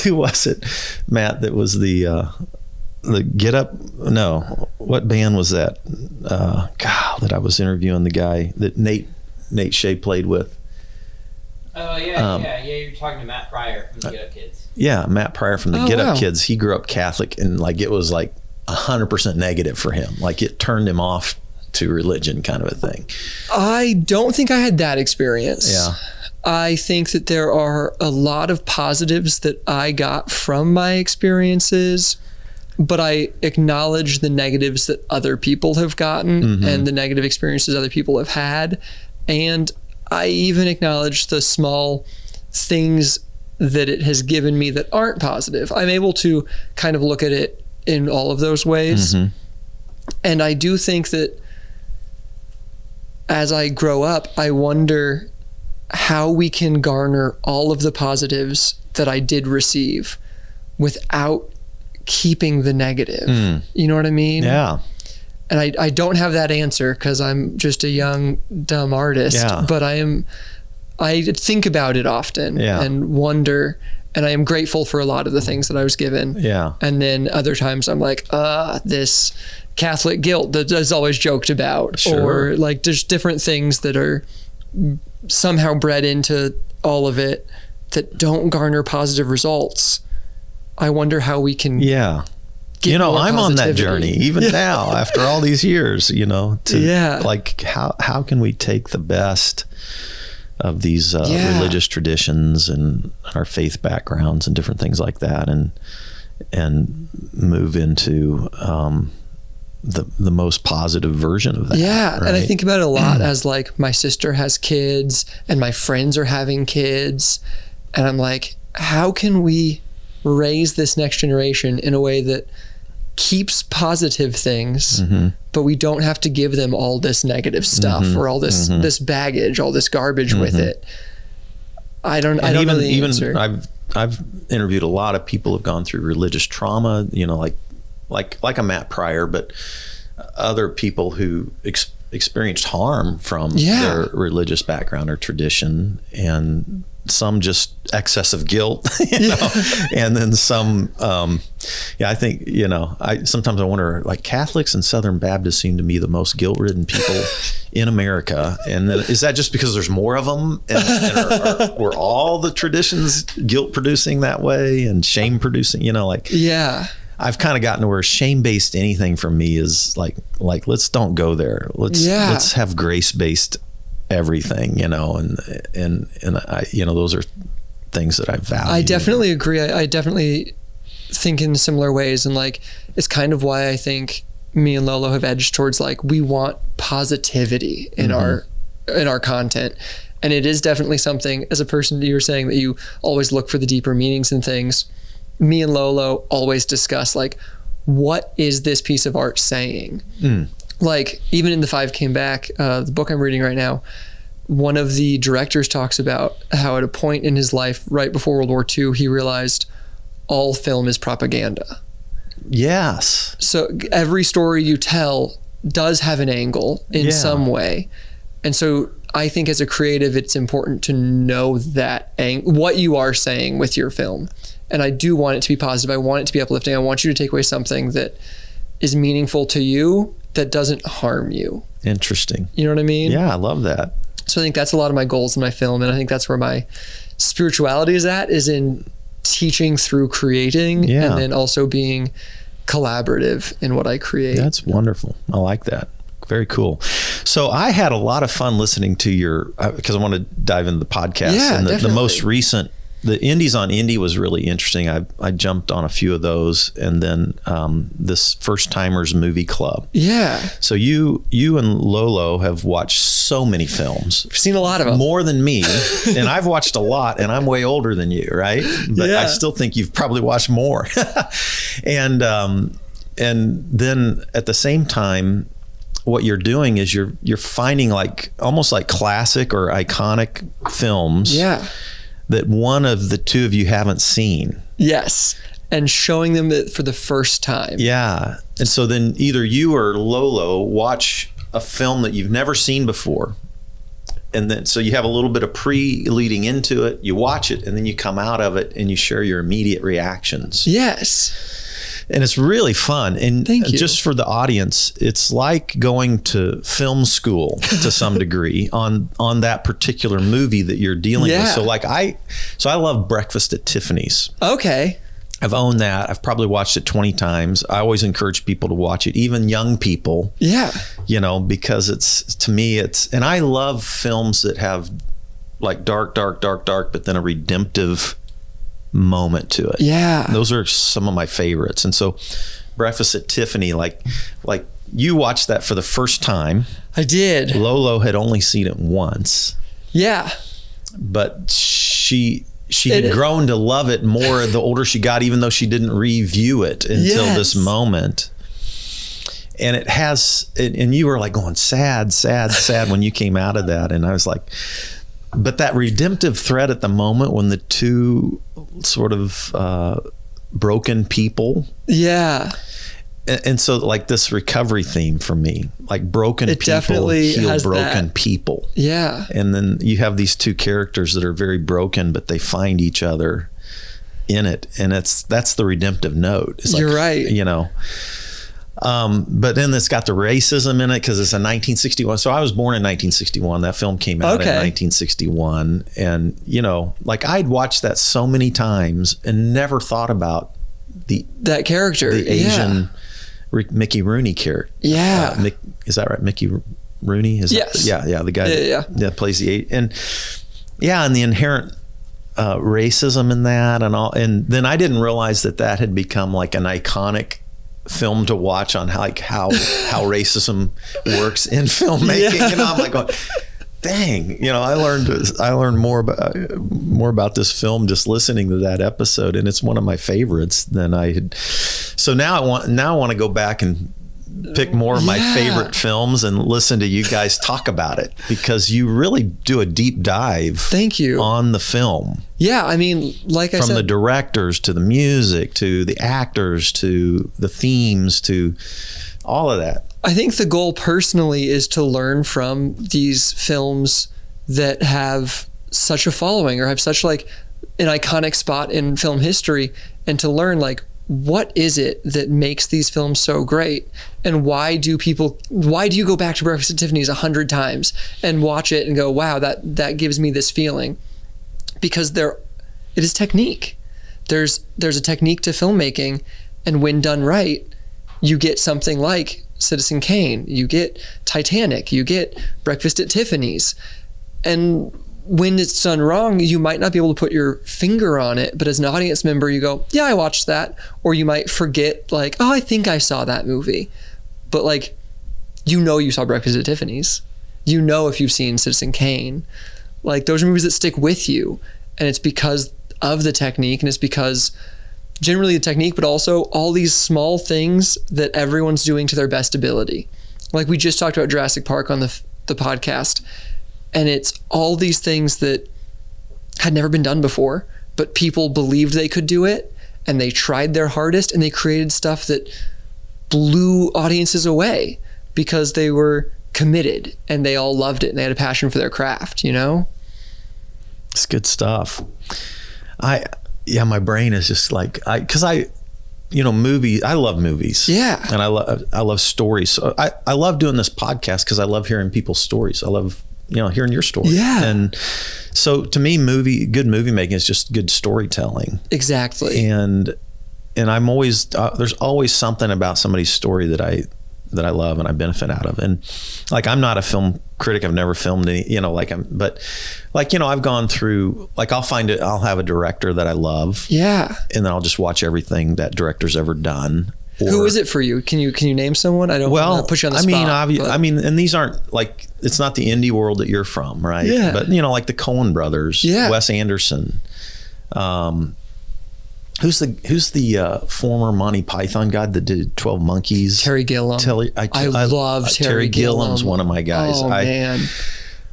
who was it, Matt? That was the Get Up. No, what band was that? That I was interviewing, the guy that Nate Shea played with. Oh yeah. You're talking to Matt Pryor from the Get Up Kids. Yeah, Matt Pryor from the Get Up Kids. He grew up Catholic, and like it was like 100% negative for him. Like it turned him off to religion kind of a thing. I don't think I had that experience. Yeah. I think that there are a lot of positives that I got from my experiences, but I acknowledge the negatives that other people have gotten and the negative experiences other people have had. And I even acknowledge the small things that it has given me that aren't positive. I'm able to kind of look at it in all of those ways. And I do think that as I grow up, I wonder how we can garner all of the positives that I did receive without keeping the negative. You know what I mean? Yeah. And I don't have that answer because I'm just a young, dumb artist, but I think about it often and wonder, and I am grateful for a lot of the things that I was given. Yeah. And then other times I'm like, this Catholic guilt that is always joked about, or like there's different things that are somehow bred into all of it that don't garner positive results. I wonder how we can I'm on that journey even now after all these years, to like how can we take the best of these religious traditions and our faith backgrounds and different things like that and move into the most positive version of that. Yeah. Right? And I think about it a lot as like my sister has kids and my friends are having kids. And I'm like, how can we raise this next generation in a way that keeps positive things, but we don't have to give them all this negative stuff or all this this baggage, all this garbage with it. I don't know the answer. I've interviewed a lot of people who've gone through religious trauma, like a Matt Pryor, but other people who experienced harm from their religious background or tradition, and some just excessive guilt, and then some, I think, sometimes I wonder, like Catholics and Southern Baptists seem to be the most guilt-ridden people in America. And then, is that just because there's more of them? And were all the traditions guilt-producing that way and shame-producing, I've kind of gotten to where shame-based anything for me is like let's don't go there. Let's have grace-based everything, and I, those are things that I value. I definitely agree. I definitely think in similar ways, and like it's kind of why I think me and Lolo have edged towards like we want positivity in our content. And it is definitely something, as a person, you were saying that you always look for the deeper meanings in things. Me and Lolo always discuss like, what is this piece of art saying? Like even in The Five Came Back, the book I'm reading right now, one of the directors talks about how at a point in his life right before World War II, he realized all film is propaganda. Yes. So every story you tell does have an angle in some way. And so I think as a creative, it's important to know that what you are saying with your film. And I do want it to be positive. I want it to be uplifting. I want you to take away something that is meaningful to you that doesn't harm you. Interesting. You know what I mean? Yeah, I love that. So I think that's a lot of my goals in my film. And I think that's where my spirituality is in teaching through creating and then also being collaborative in what I create. That's wonderful. I like that. Very cool. So I had a lot of fun listening to your, because I want to dive into the podcast. Yeah, and the definitely. most recent, the Indies on Indie was really interesting. I jumped on a few of those, and then this First Timers Movie Club. Yeah. So you and Lolo have watched so many films. I've seen a lot of them. More than me. And I've watched a lot, and I'm way older than you, right? But I still think you've probably watched more. And then at the same time, what you're doing is you're finding like almost like classic or iconic films that one of the two of you haven't seen. Yes. And showing them it for the first time. Yeah. And so then either you or Lolo watch a film that you've never seen before. And then, so you have a little bit of leading into it, you watch it, and then you come out of it and you share your immediate reactions. Yes. And it's really fun. And Thank you. Just for the audience, it's like going to film school to some degree on that particular movie that you're dealing with. So like I love Breakfast at Tiffany's. Okay. I've owned that. I've probably watched it 20 times. I always encourage people to watch it, even young people. Yeah. Because to me, and I love films that have like dark, but then a redemptive moment to it. Yeah. Those are some of my favorites. And so Breakfast at Tiffany, like you watched that for the first time. I did. Lolo had only seen it once. Yeah. But she had grown to love it more the older she got, even though she didn't review it until this moment. And it has, and you were like going sad when you came out of that. And I was like, but that redemptive thread at the moment when the two sort of broken people. Yeah. And so like this recovery theme for me, like broken people heal broken people. Yeah. And then you have these two characters that are very broken, but they find each other in it. And that's the redemptive note. It's You're right. But then it's got the racism in it because it's a 1961. So I was born in 1961. That film came out in 1961. And, like I'd watched that so many times and never thought about that character, the Asian Mickey Rooney character. Yeah. Is that right? Mickey Rooney? Yes. Yeah. The guy that plays the and the inherent racism in that and all. And then I didn't realize that had become like an iconic film to watch on how racism works in filmmaking. Yeah. And I'm like, going, dang, I learned more about this film just listening to that episode, and it's one of my favorites than I had. So now I want to go back and pick more of my favorite films and listen to you guys talk about it, because you really do a deep dive. Thank you. On the film. Yeah, I mean, like I said, from the directors to the music to the actors to the themes to all of that. I think the goal personally is to learn from these films that have such a following or have such like an iconic spot in film history, and to learn like, what is it that makes these films so great? And why do you go back to Breakfast at Tiffany's 100 times and watch it and go, wow, that gives me this feeling? Because it is technique. There's a technique to filmmaking, and when done right, you get something like Citizen Kane, you get Titanic, you get Breakfast at Tiffany's. And when it's done wrong, you might not be able to put your finger on it, but as an audience member, you go, yeah, I watched that. Or you might forget like, oh, I think I saw that movie. But like, you saw Breakfast at Tiffany's. If you've seen Citizen Kane. Like, those are movies that stick with you. And it's because of the technique, and it's because generally the technique, but also all these small things that everyone's doing to their best ability. Like we just talked about Jurassic Park on the podcast. And it's all these things that had never been done before, but people believed they could do it, and they tried their hardest, and they created stuff that blew audiences away because they were committed and they all loved it and they had a passion for their craft, It's good stuff. My brain is just like, movies, I love movies. Yeah. And I love stories. So I love doing this podcast because I love hearing people's stories. I love hearing your story. Yeah. And so to me, good movie making is just good storytelling. Exactly. And I'm always, there's always something about somebody's story that I love and I benefit out of. And like, I'm not a film critic. I've never filmed any, I've gone through, like, I'll have a director that I love. Yeah. And then I'll just watch everything that director's ever done. Who is it for you? Can you name someone? I don't want to put you on the spot. And these aren't like, it's not the indie world that you're from, right? Yeah. But like the Coen brothers, Wes Anderson. Who's the former Monty Python guy that did 12 Monkeys? Terry Gilliam. I love Terry Gilliam's one of my guys. Oh, man.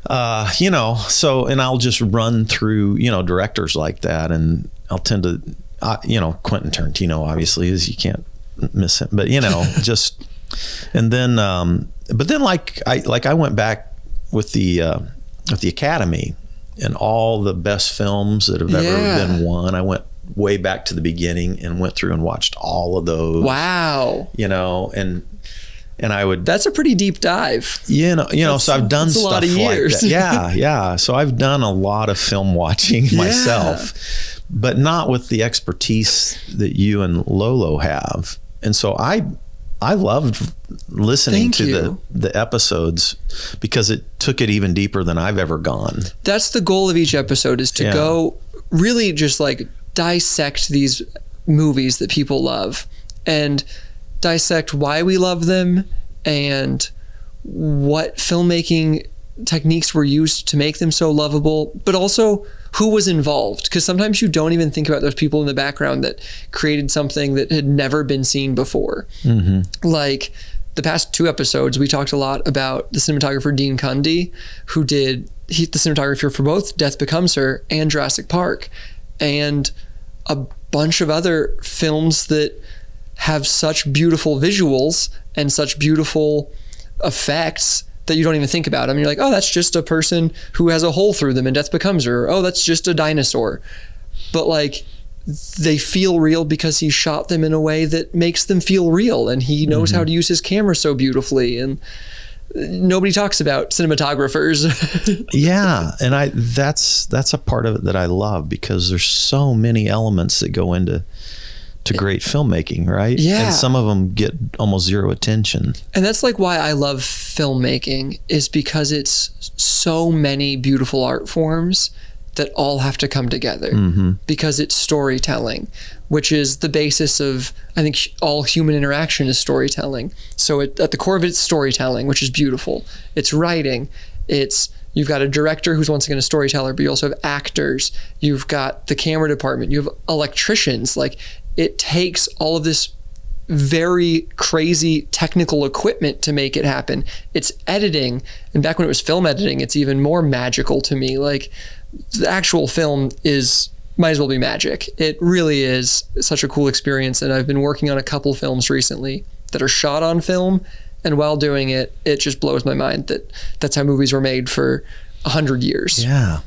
And I'll just run through, directors like that, and I'll tend to, Quentin Tarantino, obviously, is, you can't miss him, but just, and then but then I went back with the Academy and all the best films that have ever been won. I went way back to the beginning and went through and watched all of those. Wow. And I would, that's a pretty deep dive. So I've done stuff a lot of years. like that. Yeah. So I've done a lot of film watching myself. but not with the expertise that you and Lolo have. And so I loved listening to the episodes because it took it even deeper than I've ever gone. That's the goal of each episode, is to go really just like dissect these movies that people love and dissect why we love them and what filmmaking techniques were used to make them so lovable, but also who was involved. Because sometimes you don't even think about those people in the background that created something that had never been seen before. Mm-hmm. Like the past 2 episodes, we talked a lot about the cinematographer Dean Cundy, who did the cinematography for both Death Becomes Her and Jurassic Park, and a bunch of other films that have such beautiful visuals and such beautiful effects that you don't even think about them. You're like, oh, that's just a person who has a hole through them in Death Becomes Her. Oh, that's just a dinosaur. But like, they feel real because he shot them in a way that makes them feel real, and he knows how to use his camera so beautifully. And nobody talks about cinematographers. Yeah, and that's a part of it that I love, because there's so many elements that go into great filmmaking, right? Yeah. And some of them get almost zero attention. And that's like why I love filmmaking, is because it's so many beautiful art forms that all have to come together, because it's storytelling, which is the basis of, I think, all human interaction is storytelling. So at the core of it, it's storytelling, which is beautiful. It's writing. You've got a director who's once again a storyteller, but you also have actors. You've got the camera department. You have electricians. Like, it takes all of this very crazy technical equipment to make it happen. It's editing. And back when it was film editing, it's even more magical to me. Like, the actual film might as well be magic. It really is such a cool experience. And I've been working on a couple films recently that are shot on film. And while doing it, it just blows my mind that that's how movies were made for 100 years. Yeah.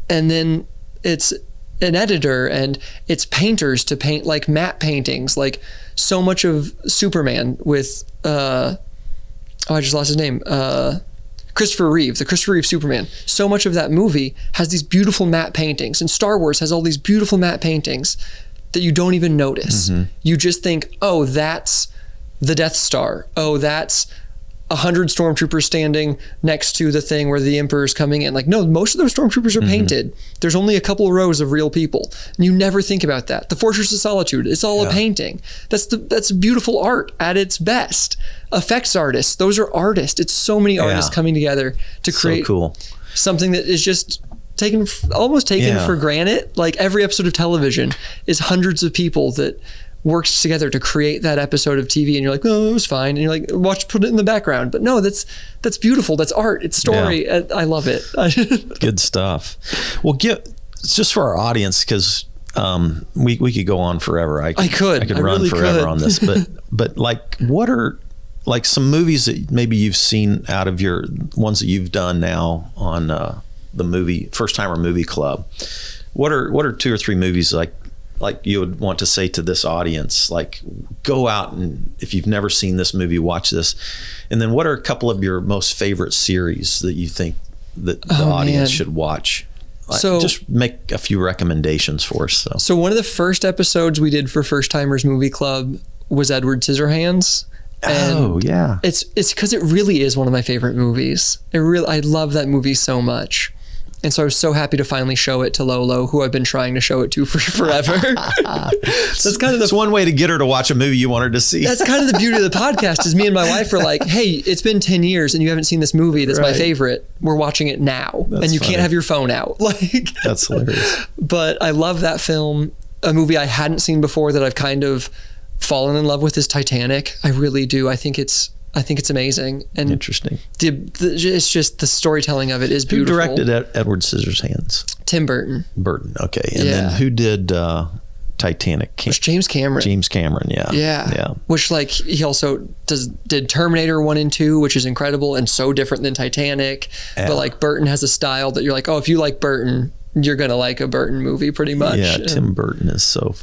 And then it's an editor and it's painters to paint like matte paintings, like so much of Superman with, I just lost his name. Christopher Reeve, the Christopher Reeve Superman. So much of that movie has these beautiful matte paintings, and Star Wars has all these beautiful matte paintings that you don't even notice. You just think, oh, that's the Death Star. Oh, that's 100 stormtroopers standing next to the thing where the Emperor's coming in. Like, no, most of those stormtroopers are painted. There's only a couple of rows of real people. And you never think about that. The Fortress of Solitude, it's all a painting. That's beautiful art at its best. Effects artists, those are artists. It's so many artists coming together to create something that is just almost taken for granted. Like, every episode of television is hundreds of people that works together to create that episode of TV, and you're like, oh, it was fine, and you're like, put it in the background. But no, that's beautiful. That's art. It's story. I love it. Good stuff. Well, just for our audience, because we could go on forever. I could run really forever on this, but like, what are like some movies that maybe you've seen out of your ones that you've done now on the First Timer Movie Club? What are 2 or 3 movies like you would want to say to this audience, like, go out and if you've never seen this movie, watch this? And then what are a couple of your most favorite series that you think that the audience should watch? So just make a few recommendations for us. So one of the first episodes we did for First Timers Movie Club was Edward Scissorhands. And it's because it really is one of my favorite movies. I love that movie so much. And so I was so happy to finally show it to Lolo, who I've been trying to show it to for forever. That's one way to get her to watch a movie you want her to see. That's kind of the beauty of the podcast, is me and my wife are like, hey, it's been 10 years and you haven't seen this movie that's my favorite. We're watching it now. That's and you can't have your phone out. Like, that's hilarious. But I love that film. A movie I hadn't seen before that I've kind of fallen in love with is Titanic. I really do. I think it's amazing and interesting. It's just the storytelling of it is beautiful. Who directed Edward Scissorhands? Tim Burton. Okay. And then who did Titanic? It was James Cameron. Yeah. Which, like, he also did Terminator 1 and 2, which is incredible and so different than Titanic. But like, Burton has a style that you're like, oh, if you like Burton, you're gonna like a Burton movie pretty much. Yeah, Tim Burton is so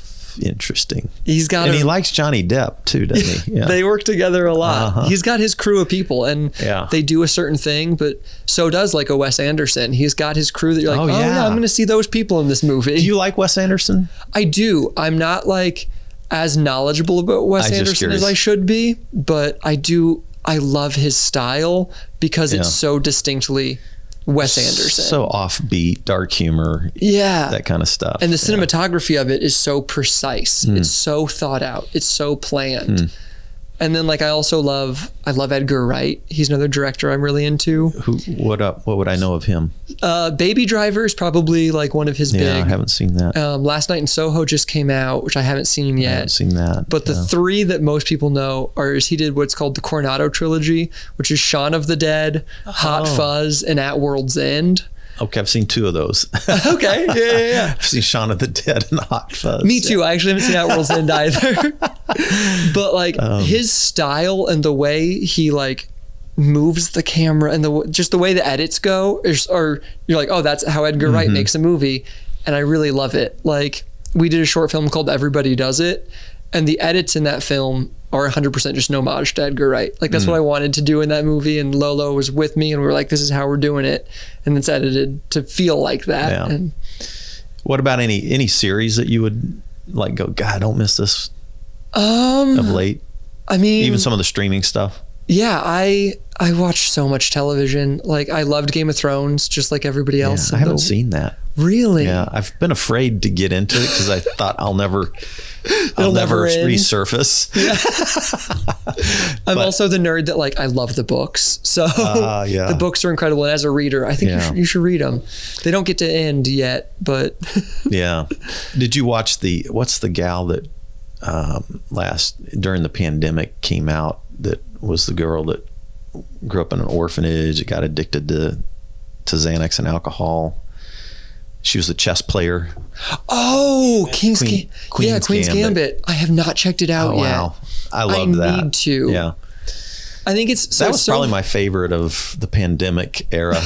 Interesting. He's got, and he likes Johnny Depp too, doesn't he? Yeah. They work together a lot. He's got his crew of people, and they do a certain thing, but so does like a Wes Anderson. He's got his crew that you're like, I'm going to see those people in this movie. Do you like Wes Anderson? I do. I'm not like as knowledgeable about Wes Anderson as I should be, but I do. I love his style because it's so distinctly Wes Anderson. So offbeat, dark humor. Yeah. That kind of stuff. And the cinematography of it is so precise. It's so thought out. It's so planned. And then like I love Edgar Wright. He's another director I'm really into. What would I know of him? Baby Driver is probably like one of his big. Yeah, I haven't seen that. Last Night in Soho just came out, which I haven't seen yet. I haven't seen that. But the three that most people know is he did what's called the Coronado trilogy, which is Shaun of the Dead, Hot Fuzz, and At World's End. Okay, I've seen two of those. Okay, yeah. I've seen Shaun of the Dead and Hot Fuzz. Me too. I actually haven't seen At World's End either. But like his style and the way he like moves the camera and just the way the edits go, or you're like, oh, that's how Edgar Wright makes a movie, and I really love it. Like we did a short film called Everybody Does It, and the edits in that film are 100% just an homage to Edgar Wright. Like that's what I wanted to do in that movie, and Lolo was with me, and we're like, this is how we're doing it, and it's edited to feel like that. Yeah. And what about any series that you would like go, God, don't miss this of late? I mean, even some of the streaming stuff. Yeah, I watched so much television. Like I loved Game of Thrones, just like everybody else. I haven't seen that. Really? Yeah, I've been afraid to get into it because I thought I'll never resurface. Yeah. I'm also the nerd that like I love the books, so the books are incredible. And as a reader, I think you should read them. They don't get to end yet, but yeah. Did you watch what's the gal that during the pandemic came out that was the girl that grew up in an orphanage, got addicted to Xanax and alcohol? She was the chess player. Oh, Queen's Gambit. I have not checked it out yet. Wow. I loved that. I need to. Yeah. I think that was probably my favorite of the pandemic era,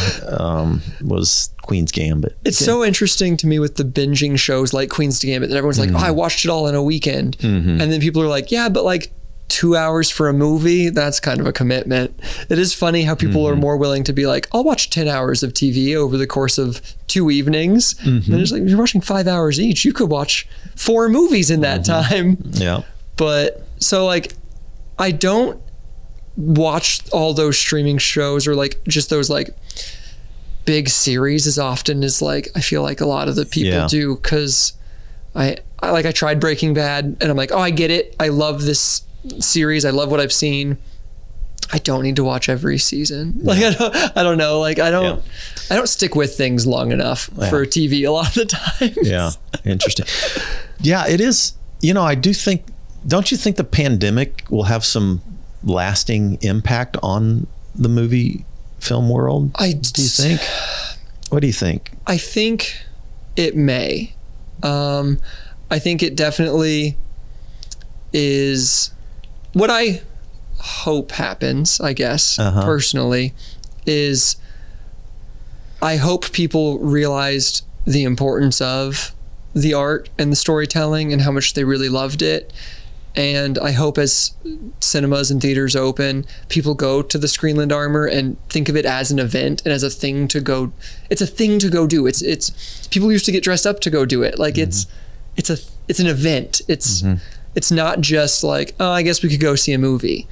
was Queen's Gambit. It's so interesting to me with the binging shows like Queen's Gambit that everyone's like, oh, I watched it all in a weekend. And then people are like, yeah, but like 2 hours for a movie, that's kind of a commitment. It is funny how people are more willing to be like, I'll watch 10 hours of TV over the course of 2 evenings. And it's like, you're watching 5 hours each. You could watch 4 movies in that time. Yeah. But so like, I don't watch all those streaming shows or like just those like big series as often as like I feel like a lot of the people do, because I tried Breaking Bad and I'm like, oh, I get it. I love this series. I love what I've seen. I don't need to watch every season. Like I don't know. Like I don't stick with things long enough for TV a lot of the time. Yeah. Interesting. Yeah, it is. I do think, don't you think the pandemic will have some lasting impact on the movie film world? Do you think? What do you think? I think it may. I think it definitely is. What I hope happens, I guess, personally, is I hope people realized the importance of the art and the storytelling and how much they really loved it. And I hope as cinemas and theaters open, people go to the Screenland Armor and think of it as an event and as a thing to go. It's a thing to go do. It's people used to get dressed up to go do it. Like it's an event. It's not just like, oh, I guess we could go see a movie.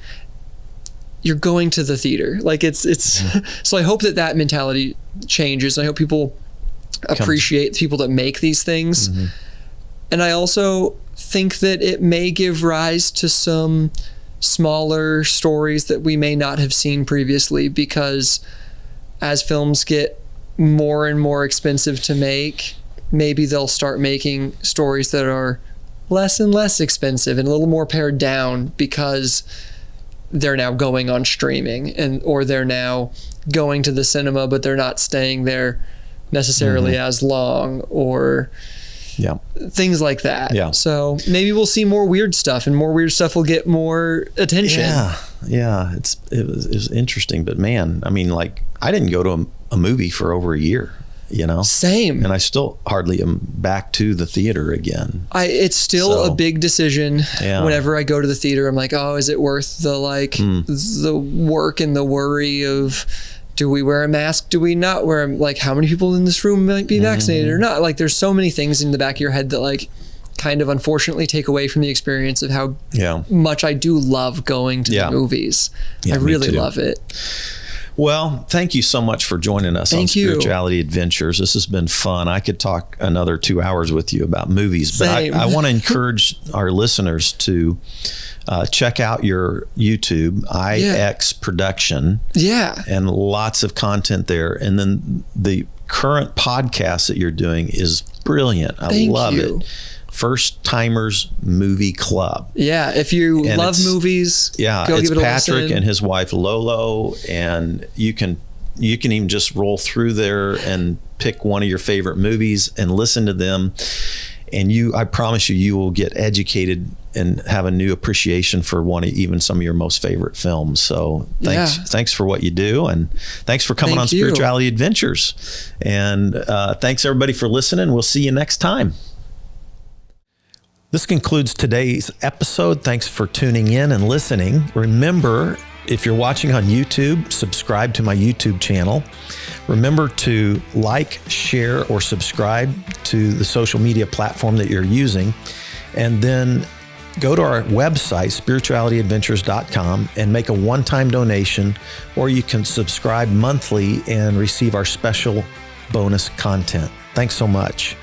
You're going to the theater. Like it's so I hope that mentality changes. I hope people appreciate the people that make these things. And I also think that it may give rise to some smaller stories that we may not have seen previously, because as films get more and more expensive to make, maybe they'll start making stories that are less and less expensive and a little more pared down because they're now going on streaming or they're now going to the cinema, but they're not staying there necessarily as long, or things like that. Yeah. So maybe we'll see more weird stuff, and more weird stuff will get more attention. Yeah. It was interesting, but man, I mean, like I didn't go to a movie for over a year. Same. And I still hardly am back to the theater again. It's still a big decision. Yeah. Whenever I go to the theater, I'm like, oh, is it worth the the work and the worry of, do we wear a mask? Do we not wear a, like, how many people in this room might be vaccinated or not? Like, there's so many things in the back of your head that, like, kind of unfortunately take away from the experience of how much I do love going to the movies. I really love it. Well, thank you so much for joining us on Spirituality Adventures. This has been fun. I could talk another 2 hours with you about movies, but I want to encourage our listeners to check out your YouTube, IX Production. Yeah. And lots of content there. And then the current podcast that you're doing is brilliant. I love it. First Timers Movie Club. Yeah, if you love movies, go give it a Patrick listen. And his wife Lolo, and you can even just roll through there and pick one of your favorite movies and listen to them. And I promise you will get educated and have a new appreciation for even some of your most favorite films. So thanks for what you do, and thanks for coming on Spirituality Adventures. And thanks everybody for listening. We'll see you next time. This concludes today's episode. Thanks for tuning in and listening. Remember, if you're watching on YouTube, subscribe to my YouTube channel. Remember to like, share, or subscribe to the social media platform that you're using. And then go to our website, spiritualityadventures.com, and make a one-time donation, or you can subscribe monthly and receive our special bonus content. Thanks so much.